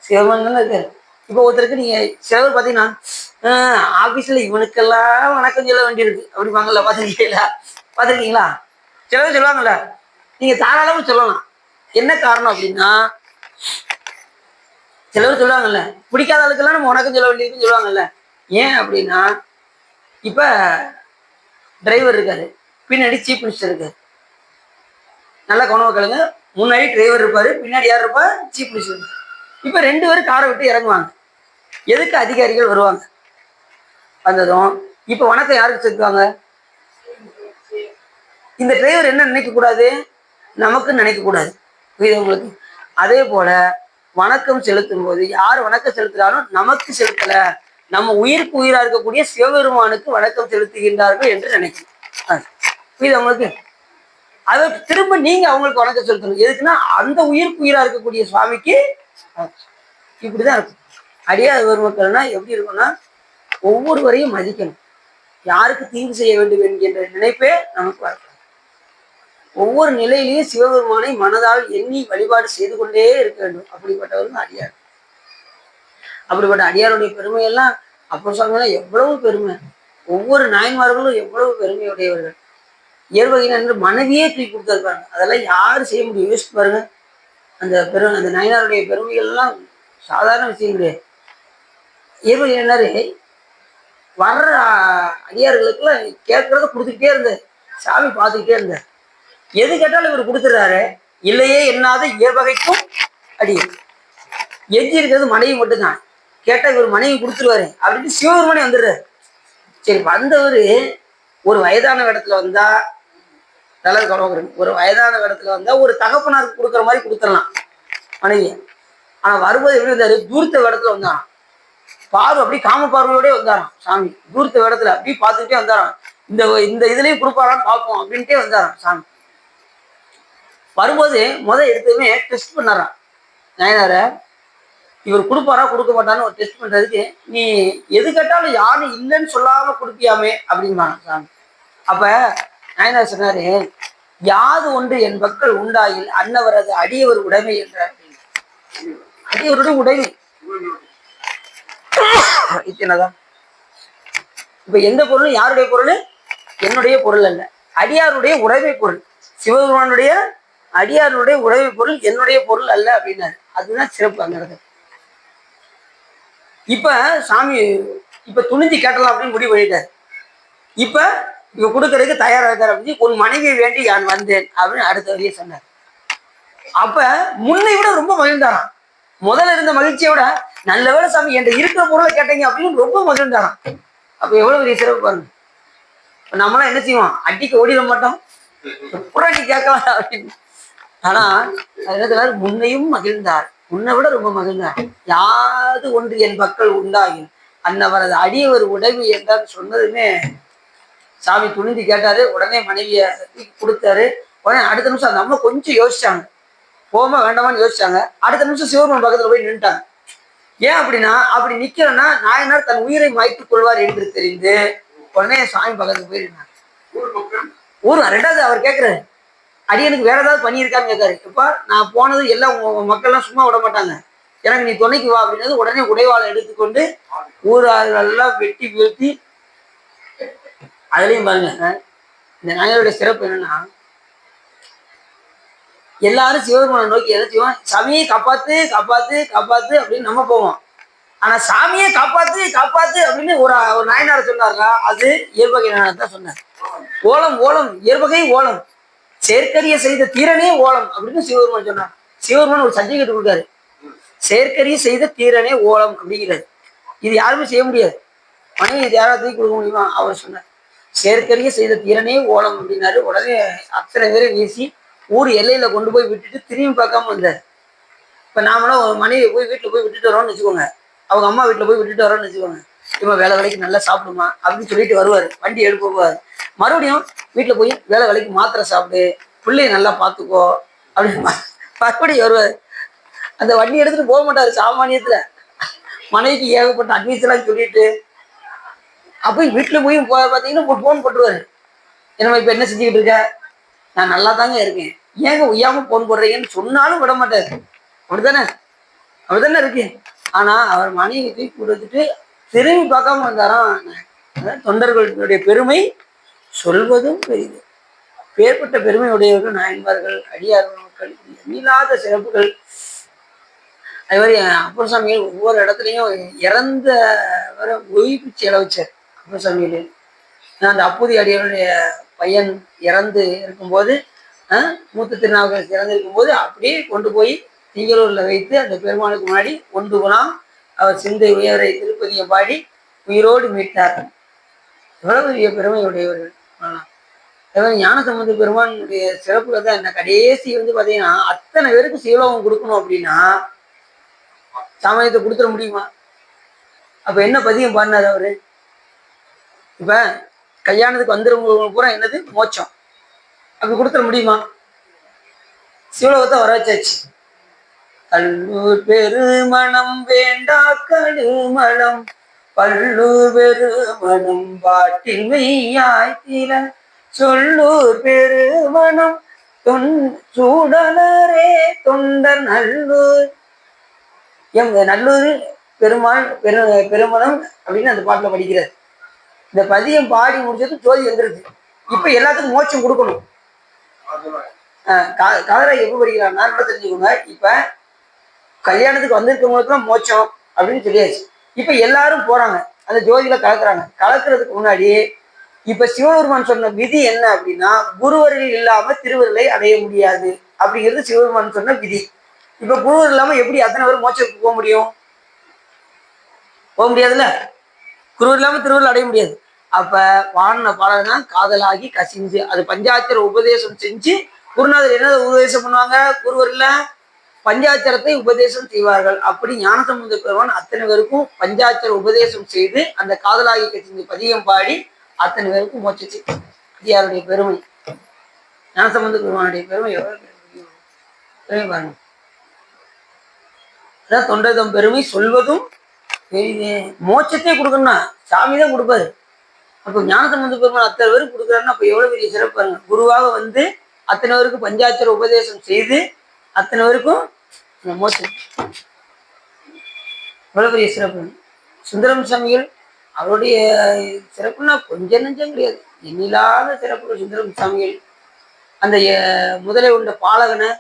சிவமன் தானே இருக்காரு. இப்ப ஒருத்தருக்கு நீங்க சிலவர் பாத்தீங்கன்னா ஆபீஸ்ல இவனுக்கெல்லாம் வணக்கம் சொல்ல வேண்டியிருக்கு அப்படிப்பாங்கல்ல, பாத்திருக்கீங்களா? சிலவர் சொல்லுவாங்கல்ல, நீங்க தாராளமா சொல்லலாம். என்ன காரணம் அப்படின்னா, சிலவர் சொல்லுவாங்கல்ல, பிடிக்காத ஆளுக்கெல்லாம் நம்ம வணக்கம் சொல்ல வேண்டியிருக்குன்னு சொல்லுவாங்கல்ல. ஏன் அப்படின்னா, இப்ப டிரைவர் இருக்காரு, பின்னாடி சீஃப் மினிஸ்டர் இருக்காரு. நல்லா கவனமா கேளுங்க. முன்னாடி டிரைவர் இருப்பாரு, பின்னாடி யார் இருப்பா? Chief minister. இப்ப 2 பேரும் காரை விட்டு இறங்குவாங்க. எதுக்கு அதிகாரிகள் வருவாங்க? வந்ததும் இப்ப வணக்கம் யாருக்கு செலுத்துவாங்க? இந்த டிரைவர் என்ன நினைக்க கூடாது? நமக்கு நினைக்க கூடாது. புரியுது உங்களுக்கு? அதே போல வணக்கம் செலுத்தும் போது யார் வணக்கம் செலுத்துறாலும் நமக்கு செலுத்தல, நம்ம உயிருக்கு உயிரா இருக்கக்கூடிய சிவபெருமானுக்கு வணக்கம் செலுத்துகின்றார்கள் என்று நினைக்கணும். புரியுது உங்களுக்கு? அதை திரும்ப நீங்க அவங்களுக்கு வணக்கம் செலுத்தணும். எதுக்குன்னா அந்த உயிருக்கு உயிரா இருக்கக்கூடிய சுவாமிக்கு. இப்படிதான் இருக்கும். அடியாத பெருமக்கள்னா எப்படி இருக்கும்னா, ஒவ்வொருவரையும் மதிக்கணும். யாருக்கு தீங்கு செய்ய வேண்டும் என்கின்ற நினைப்பே நமக்கு வரக்கூடாது. ஒவ்வொரு நிலையிலையும் சிவபெருமானை மனதால் எண்ணி வழிபாடு செய்து கொண்டே இருக்க வேண்டும். அப்படிப்பட்டவர்கள் அடியார். அப்படிப்பட்ட அடியாருடைய பெருமையெல்லாம் அப்போ சொன்னா எவ்வளவு பெருமை. ஒவ்வொரு நாயன்மார்களும் எவ்வளவு பெருமையுடையவர்கள். இயல்பகின என்று மனைவியே தூக்கி கொடுத்துருப்பாங்க. அதெல்லாம் யாரும் செய்ய முடியும்? யோசிச்சு பாருங்க. அந்த நாயனாருடைய பெருமைகள் எல்லாம் சாதாரண விஷயம் கிடையாது. இயல்பகினாரு வர்ற அடியார்களுக்குலாம் கேட்கறத கொடுத்துக்கிட்டே இருந்தார். சாமி பார்த்துக்கிட்டே இருந்தார். எது கேட்டாலும் இவர் கொடுத்துறாரு. இல்லையே என்னாத இயற்பகைக்கும் அடியார். எஞ்சி இருக்கிறது மனைவி மட்டும்தான். கேட்டா இவர் மனைவி கொடுத்துருவாரு அப்படின்னு சிவபெருமானே வந்துடுறாரு. சரி, வந்தவர் ஒரு வயதான இடத்துல வந்தா, நல்லது கவனம், ஒரு வயதான இடத்துல வந்தா ஒரு தகப்பனாருக்கு கொடுக்குற மாதிரி கொடுத்துடலாம் மனைவிய. ஆனா வரும்போது எப்படி வந்தாரு? தூரத்த இடத்துல வந்தான். பார்வை அப்படி காம பார்வையோட வந்தாராம் சாமி. தூரத்த இடத்துல அப்படி பார்த்துக்கிட்டே வந்தாராம். இந்த இதுலயும் கொடுப்பாரான்னு பார்ப்போம் அப்படின்ட்டே வந்தாராம் சாமி. வரும்போது எடுத்ததுமே டெஸ்ட் பண்ணாராம் நாயனார. இவர் கொடுப்பாரா கொடுக்க மாட்டான்னு ஒரு டெஸ்ட் பண்றதுக்கு, நீ எது கேட்டாலும் யாரும் இல்லைன்னு சொல்லாம கொடுப்பியாமே அப்படிங்கிறாங்க சாமி. அப்ப நாயனார் சொன்னாரு, யாது ஒன்று என் மக்கள் உண்டாயில் அன்னவரது அடியவர் உடைமை என்றார். அடியவருடைய உடைமை இத்தனைதான். இப்ப எந்த பொருளும் யாருடைய பொருள்? என்னுடைய பொருள் அல்ல, அடியாருடைய உடைமை பொருள். சிவபெருமானுடைய அடியாருடைய உடைமை பொருள் என்னுடைய பொருள் அல்ல அப்படின்னாரு. அதுதான் சிறப்பு அந்த இடத்துல. இப்ப சாமி துணிஞ்சு கேட்டலாம் அப்படின்னு முடிவு பண்ணிட்டாரு. இப்ப இவ கொடுக்கறதுக்கு தயாரா இருக்காரு அப்படின்னு, உன் மனைவியை வேண்டி நான் வந்தேன் அப்படின்னு அடுத்த வழியே சொன்னார். அப்ப முன்னை விட ரொம்ப மகிழ்ந்தாராம். முதல்ல இருந்த மகிழ்ச்சியை விட, நல்ல வேலை சாமி என்ற இருக்கிற பொருளை கேட்டீங்க அப்படின்னு ரொம்ப மகிழ்ந்தாராம். அப்ப எவ்வளவு பெரிய சிறப்பு பாருங்க. நம்மளாம் என்ன செய்வோம்? அடிக்க ஓடிட மாட்டோம், புறாட்டி கேட்கலாம் அப்படின்னு. ஆனா அது முன்னையும் மகிழ்ந்தார், முன்னை விட ரொம்ப மகிழ்ந்தார். யாது ஒன்று என் மக்கள் உண்டாகும் அன்னவரது அடியவர் உடைமை என்றார் சொன்னதுமே சாமி துணிந்து கேட்டாரு. உடனே மனைவியை கொடுத்தாரு. உடனே அடுத்த நிமிஷம் அந்த அம்மா கொஞ்சம் யோசிச்சாங்க, போமா வேண்டாமான்னு யோசிச்சாங்க. அடுத்த நிமிஷம் சிவபெருமான் பக்கத்துல போய் நின்றுட்டாங்க. ஏன் அப்படின்னா, அப்படி நிக்கிறேன்னா நாயனார் தன் உயிரை மாய்த்துக் கொள்வார் என்று தெரிந்து உடனே சாமி பக்கத்துக்கு போயிருந்தாங்க. ஊர் ரெண்டாவது அவர் கேட்கிறாரு, அடியனுக்கு வேற ஏதாவது பண்ணியிருக்கான்னு கேட்காரு. இப்ப நான் போனது எல்லாம் மக்கள்லாம் சும்மா விட மாட்டாங்க, எனக்கு நீ துணைக்கு வா அப்படின்னது. உடனே உடைவாளை எடுத்துக்கொண்டு ஊராளெல்லாம் வெட்டி வீழ்த்தி. அதுலயும் பாருங்க, இந்த நாயனுடைய சிறப்பு என்னன்னா, எல்லாரும் சிவபெருமானை நோக்கி எதை செய்வோம்? சாமியை காப்பாத்து காப்பாத்து காப்பாத்து அப்படின்னு நம்ம போவோம். ஆனா சாமியை காப்பாத்து காப்பாத்து அப்படின்னு ஒரு நாயனார் சொன்னார்ல, அது இயற்பகை நாயனார் தான் சொன்னார். ஓலம் ஓலம் இயற்பகை ஓலம், செயற்கரிய செய்த தீரனே ஓலம் அப்படின்னு சிவபெருமான் சொன்னார். சிவபெருமான் ஒரு சர்டிபிகேட் கொடுக்காரு, செயற்கரிய செய்த தீரனே ஓலம் அப்படிங்கிறாரு. இது யாருமே செய்ய முடியாது. மனைவி யாராவது தூக்கி கொடுக்க முடியுமா? அவர் சொன்னார். செயற்கரிய செய்த தீரனே ஓலம் அப்படின்னாரு. உடனே அத்தனை பேரை வீசி ஊர் எல்லையில கொண்டு போய் விட்டுட்டு திரும்பி பார்க்காம வந்தார். இப்ப நாமளும் ஒரு மனைவியை போய் வீட்டுல போய் விட்டுட்டு வரோம்னு வச்சுக்கோங்க, அவங்க அம்மா வீட்டுல போய் விட்டுட்டு வரோம்னு வச்சுக்கோங்க, இவன் வேலை வேலைக்கு நல்லா சாப்பிடுமா அப்படின்னு சொல்லிட்டு வருவாரு, வண்டி எடுப்பு போவாரு. மறுபடியும் வீட்டுல போய் வேலை வேலைக்கு மாத்திரை சாப்பிடு, பிள்ளைய நல்லா பாத்துக்கோ அப்படின்னு மறுபடியும் வருவாரு. அந்த வண்டி எடுத்துட்டு போக மாட்டாரு சாமானியத்துல. மனைவிக்கு ஏகப்பட்ட அட்வைஸ் எல்லாம் சொல்லிட்டு அப்ப வீட்டுல போய் பாத்தீங்கன்னா போன் போட்டுருவாரு. என்னமா இப்ப என்ன செஞ்சுக்கிட்டு இருக்க? நான் நல்லா தாங்க இருக்கேன், ஏங்க உய்யாம போன் போடுறீங்கன்னு சொன்னாலும் விட மாட்டாரு. அப்படித்தானே? அப்படித்தானே இருக்கு. ஆனா அவர் மனைவி தூக்கி கொடுத்துட்டு திரும்பி பார்க்காம வந்தாராம். தொண்டர்களுடைய பெருமை சொல்வதும் பெரிது. பேர்பட்ட பெருமை உடையவர்கள் நாயன்மார்கள், அடியார் மக்கள், எண்ணில்லாத சிறப்புகள். அது மாதிரி அப்பர் சாமிகள் ஒவ்வொரு இடத்துலையும் இறந்த வர ஒய்வு செல வச்சார். அப்பர் சாமிகள் அந்த அப்பூதி அடியவருடைய பையன் இறந்து இருக்கும்போது, மூத்த திருநாவுக்கரசு இறந்து இருக்கும்போது அப்படியே கொண்டு போய் திங்களூர்ல வைத்து அந்த பெருமானுக்கு முன்னாடி ஒன்று குணம் அவர் சிந்தை உயரை திருப்பதியை பாடி உயிரோடு மீட்டார். எவ்வளவு பெரிய பெருமையுடையவர்கள். ஞானசம்பந்த பெருமானுடைய சிறப்புகள் தான் என்ன, கடைசி வந்து பாத்தீங்கன்னா அத்தனை பேருக்கு சீலோகம் கொடுக்கணும் அப்படின்னா சாமானியத்தை கொடுத்துட முடியுமா? அப்ப என்ன பதியம் பாடினார் அவரு? இப்ப கல்யாணத்துக்கு வந்துருவங்க பூரா என்னது மோட்சம், அப்படி கொடுத்துட முடியுமா? சிவலோகத்தை வர வச்சாச்சு. கல்லூர் பெருமணம் வேண்டா கடுமணம், பல்லூர் பெருமணம் பாட்டில் மெய்யாய்த்தில, சொல்லூர் பெருமணம் சூடலரே தொண்டர் நல்லூர். நல்லூர் பெருமாள் பெருமணம் அப்படின்னு அந்த பாட்டுல படிக்கிறார். இந்த பதியம் பாடி முடிச்சது ஜோதி வந்துருது. இப்ப எல்லாத்துக்கும் மோட்சம் கொடுக்கணும். கதரை எப்ப படிக்கிறாங்கன்னா நல்லா தெரிஞ்சுக்கோங்க. இப்ப கல்யாணத்துக்கு வந்திருக்கவங்களுக்குலாம் மோட்சம் அப்படின்னு சொல்லியாச்சு. இப்ப எல்லாரும் போறாங்க அந்த ஜோதியில கலக்குறாங்க. கலக்குறதுக்கு முன்னாடி இப்ப சிவபெருமான் சொன்ன விதி என்ன அப்படின்னா, குருவர்கள் இல்லாம திருவருளை அடைய முடியாது அப்படிங்கிறது சிவபெருமான் சொன்ன விதி. இப்ப குருவர் இல்லாம எப்படி அத்தனை பேர் மோட்சத்துக்கு போக முடியும்? போக முடியாதுல்ல. குருவர் இல்லாம திருவருள் அடைய முடியாது. அப்ப பாடின பாடல்னா காதலாகி கசிஞ்சு அது பஞ்சாட்சர உபதேசம் செஞ்சு குருநாதர் என்ன உபதேசம் பண்ணுவாங்க? குருவர் இல்ல பஞ்சாட்சரத்தை உபதேசம் செய்வார்கள். அப்படி ஞானசம்பந்த பெருமான் அத்தனை பேருக்கும் பஞ்சாட்சர உபதேசம் செய்து அந்த காதலாகி கசிஞ்சு பதியம் பாடி அத்தனை பேருக்கும் மோட்சச்சு. யாருடைய பெருமை, ஞானசம்பந்த பெருமானுடைய பெருமை எவ்வளவு பெருமை பாருங்க. அதான் தொண்டதம் பெருமை சொல்வதும் பெரிய. மோட்சத்தை கொடுக்கணும்னா சாமி தான் கொடுப்பாரு. அப்போ ஞானசம்பந்த பெருமான் அத்தனை பேருக்கு கொடுக்குறாருன்னா அப்ப எவ்வளவு பெரிய சிறப்பு பாருங்க. குருவாக வந்து அத்தனை பேருக்கு பஞ்சாட்சர உபதேசம் செய்து அத்தனை பேருக்கும் மோட்சம், எவ்வளவு பெரிய சிறப்பு. சுந்தரம் சாமிகள் அவருடைய சிறப்புன்னா கொஞ்சம் நெஞ்சம் கிடையாது, எண்ணில்லாத சிறப்புகள் சுந்தரம் சாமிகள். அந்த முதலை உண்ட பாலகனை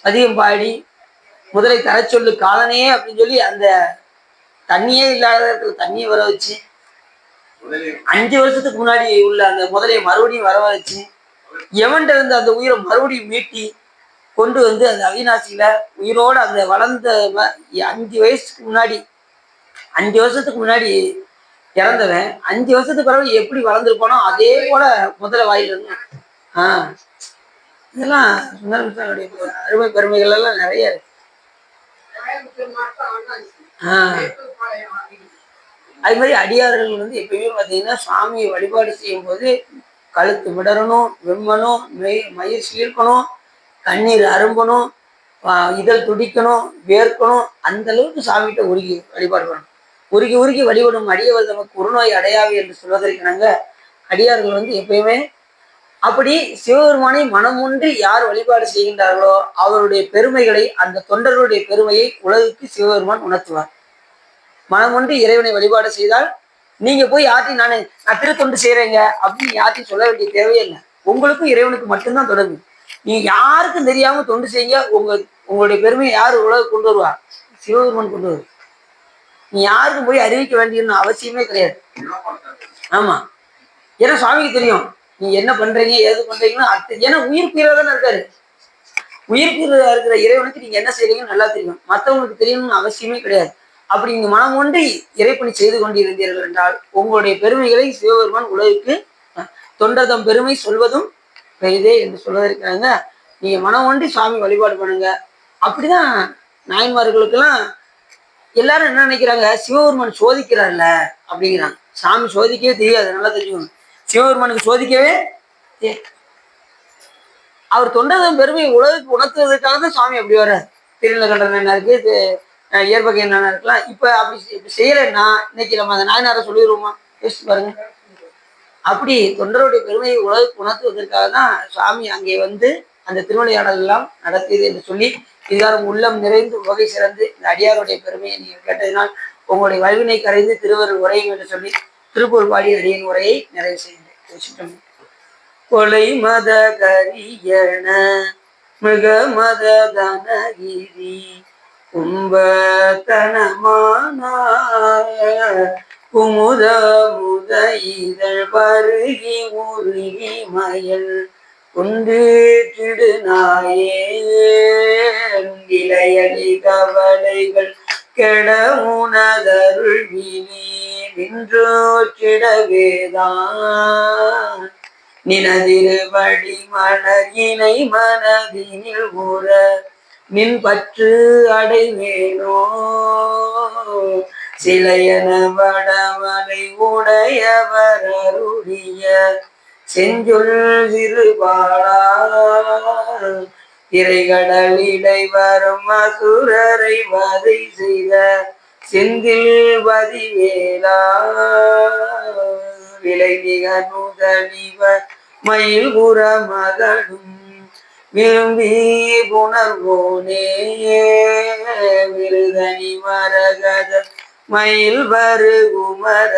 அதிகம் பாடி முதலை தர சொல்லு காலனே அப்படின்னு சொல்லி அந்த தண்ணியே இல்லாத இடத்துல தண்ணியை வர வச்சு 5 வருஷத்துக்கு முன்னாடி உள்ள அந்த முதலையை மறுபடியும் வர வச்சு எவன்கிட்ட இருந்து அந்த உயிரை மறுபடியும் மீட்டி கொண்டு வந்து அந்த அவிநாசியில உயிரோடு அந்த வளர்ந்த 5 வயசுக்கு முன்னாடி 5 வருஷத்துக்கு முன்னாடி இறந்தவன் 5 வருஷத்துக்கு பிறகு எப்படி வளர்ந்துருப்பானோ அதே போல முதல்ல வாயில இருந்து. இதெல்லாம் சுந்தரனுடைய அருமை பெருமைகள் எல்லாம் நிறைய இருக்கு. அது மாதிரி அடியார்கள் வந்து எப்பயுமே பார்த்தீங்கன்னா சுவாமியை வழிபாடு செய்யும் போது கழுத்து விடறணும், வெம்மணும், மயிர் சீர்க்கணும், கண்ணீர் அரும்பணும், இதழ் துடிக்கணும், வேர்க்கணும். அந்த அளவுக்கு சாமிகிட்ட உருகி வழிபாடு பண்ணணும். உருகி உருகி வழிபடும் அடியவர் நமக்கு உருநோய் அடையாவி என்று சொல்வதற்காக அடியார்கள் வந்து எப்பயுமே அப்படி சிவபெருமானை மனமொன்றி யார் வழிபாடு செய்கின்றார்களோ அவருடைய பெருமைகளை, அந்த தொண்டர்களுடைய பெருமையை உலகுக்கு சிவபெருமான் உணர்த்துவார். மனமொன்றி இறைவனை வழிபாடு செய்தால் நீங்க போய் யார்ட்டையும் நான் திருத்தொண்டு செய்யறேங்க அப்படின்னு யார்ட்டையும் சொல்ல வேண்டிய தேவையே இல்லை. உங்களுக்கும் இறைவனுக்கு மட்டும்தான் தொடர்பு. நீங்க யாருக்கும் தெரியாம தொண்டு செய்யுங்க. உங்களுடைய பெருமையை யார் உலக கொண்டு வருவா? சிவபெருமான் கொண்டு வருவார். நீ யாருக்கும் போய் அறிவிக்க வேண்டியன்னு அவசியமே கிடையாது. ஆமா, ஏன்னா சுவாமிக்கு தெரியும் நீ என்ன பண்றீங்க ஏது பண்றீங்கன்னா. ஏன்னா உயிர் தானே இருக்காரு. உயிர் இருக்கிற இறைவனுக்கு நீங்க என்ன செய்றீங்கன்னு நல்லா தெரியும். மற்றவங்களுக்கு தெரியணும்னு அவசியமே கிடையாது. அப்படி இங்கு மனம் ஒன்றி இறைப்பணி செய்து கொண்டிருந்தீர்கள் என்றால் உங்களுடைய பெருமைகளை சிவபெருமான் உலகிற்கு தொண்டர்தம் பெருமை சொல்வதும் பெரிதே என்று சொல்வதற்காக நீங்க மனம் ஒன்றி சுவாமி வழிபாடு பண்ணுங்க. அப்படிதான் நாயன்மார்களுக்கெல்லாம் எல்லாரும் என்ன நினைக்கிறாங்க, சிவபெருமான் சோதிக்கிறார்ல அப்படிங்கிறாங்க. சாமி சோதிக்கவே தெரியாது, நல்லா தெரிஞ்சுக்கணும். சிவபெருமானுக்கு சோதிக்கவே அவர் தொண்டதம் பெருமை உலகுக்கு உணர்த்துவதற்காக தான் சுவாமி அப்படி வர்றார். திருநீலகண்டர் என்ன இருக்கு, இயற்பகை என்ன இருக்கலாம். இப்ப அப்படி செய்யலைன்னா இன்னைக்கு நம்ம அந்த நாயனாரை சொல்லிடுவோமா? யோசிச்சு பாருங்க. அப்படி தொண்டருடைய பெருமையை உலகுக்கு உணர்த்துவதற்காக தான் சுவாமி அங்கே வந்து அந்த திருவிளையாடல் எல்லாம் நடத்தியது என்று சொல்லி இதுதான் உள்ளம் நிறைந்து உவகை சிறந்து இந்த அடியாருடைய பெருமையை நீங்கள் கேட்டதினால் உங்களுடைய வல்வினை கரைந்து திருவருள் உரையும் என்று சொல்லி திருப்பூர் பாடி அடியின் உரையை நிறைவு செய்கின்றேன். கொலை மத கரியன மிக மத தனகிரி கும்பத்தனமான குமுத முத இதழ் பருகி உருகி மயல் குன்றிடு நாயேலையடி கவலைகள் கெட உணதருள் வினி நின்றோற்றிடவேதான் நினதிருவடி மலகினை மனதினில் ஊற நின் பற்று அடைவேனோ சிலையன வடமலை உடையவர் அருளிய செஞ்சொல் சிறுபாடா இறைகடலிடை வரும் அசுரரை வதை செய்த செந்தில் பதிவேலா விலை நிகர் நுதலிவர் மயில் புற மகளும் விரும்பி புணர்வோனே விருதனி மரகத மயில் வரு குமர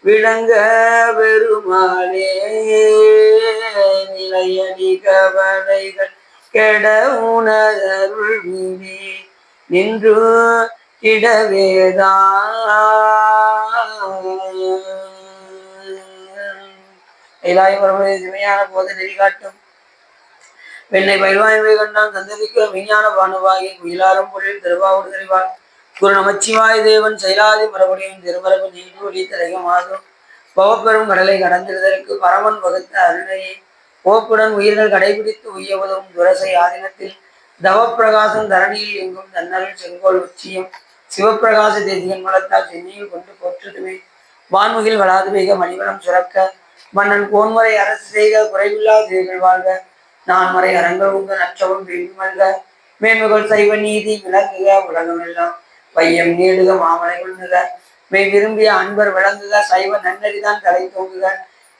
விளங்க பெருமாளே நிலையடி கவலைகள் கெட உணதருள் வினி நின்று இலாய பரமனை திமையான போது நெறிகாட்டும் வெண்ணை பயில்வாய்மை கண்டான் சந்ததிக்க விஞ்ஞான பானுவாகி குயிலாரும் பொருளில் திருவாவூர் தெரிவார் குரு நமச்சிவாய தேவன் செயலாதி மரபடியும் திருமரபு நீடி தலைகமாகும் பவப்பெரும் கடலை கடந்திருதற்கு பரமன் வகுத்த அருணையை போப்புடன் உயிர்கள் கடைபிடித்து உய்யவதும் துரசை ஆதீனத்தில் தவப்பிரகாசம் தரணியில் எங்கும் தன்னல் செங்கோல் உச்சியம் சிவப்பிரகாச தேசியன் மலத்தால் சென்னையில் கொண்டு போற்றுதுமே வான்முகில் வளாது மிக மணிவனம் சுரக்க மன்னன் கோன்முறை அரசு செய்க குறைவில்லா தேர்கள் வாழ்க நான் மறை அரங்கள் உங்க நற்றவும் மல்க மேன்முகள் சைவ நீதி விளங்குக உலகம் எல்லாம் பையம் நீடுக மாமலை கொள்ளுக மெய் விரும்பிய அன்பர் விளங்குக சைவ நன்னறிதான் தலை தோங்குக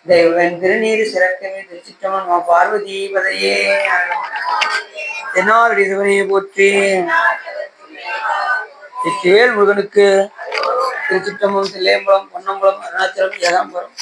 தெய்வன் திருநீர் சிறக்கவே திருச்சிற்றம்பலம் பார்வதி பதையே தென்னாருடைய சிவனையை போற்றி வெற்றிவேல் முருகனுக்கு திருச்சிற்றம்பலம் தில்லையம்பலம் பொன்னம்பலம் அருணாச்சலம் ஏகாம்பரம்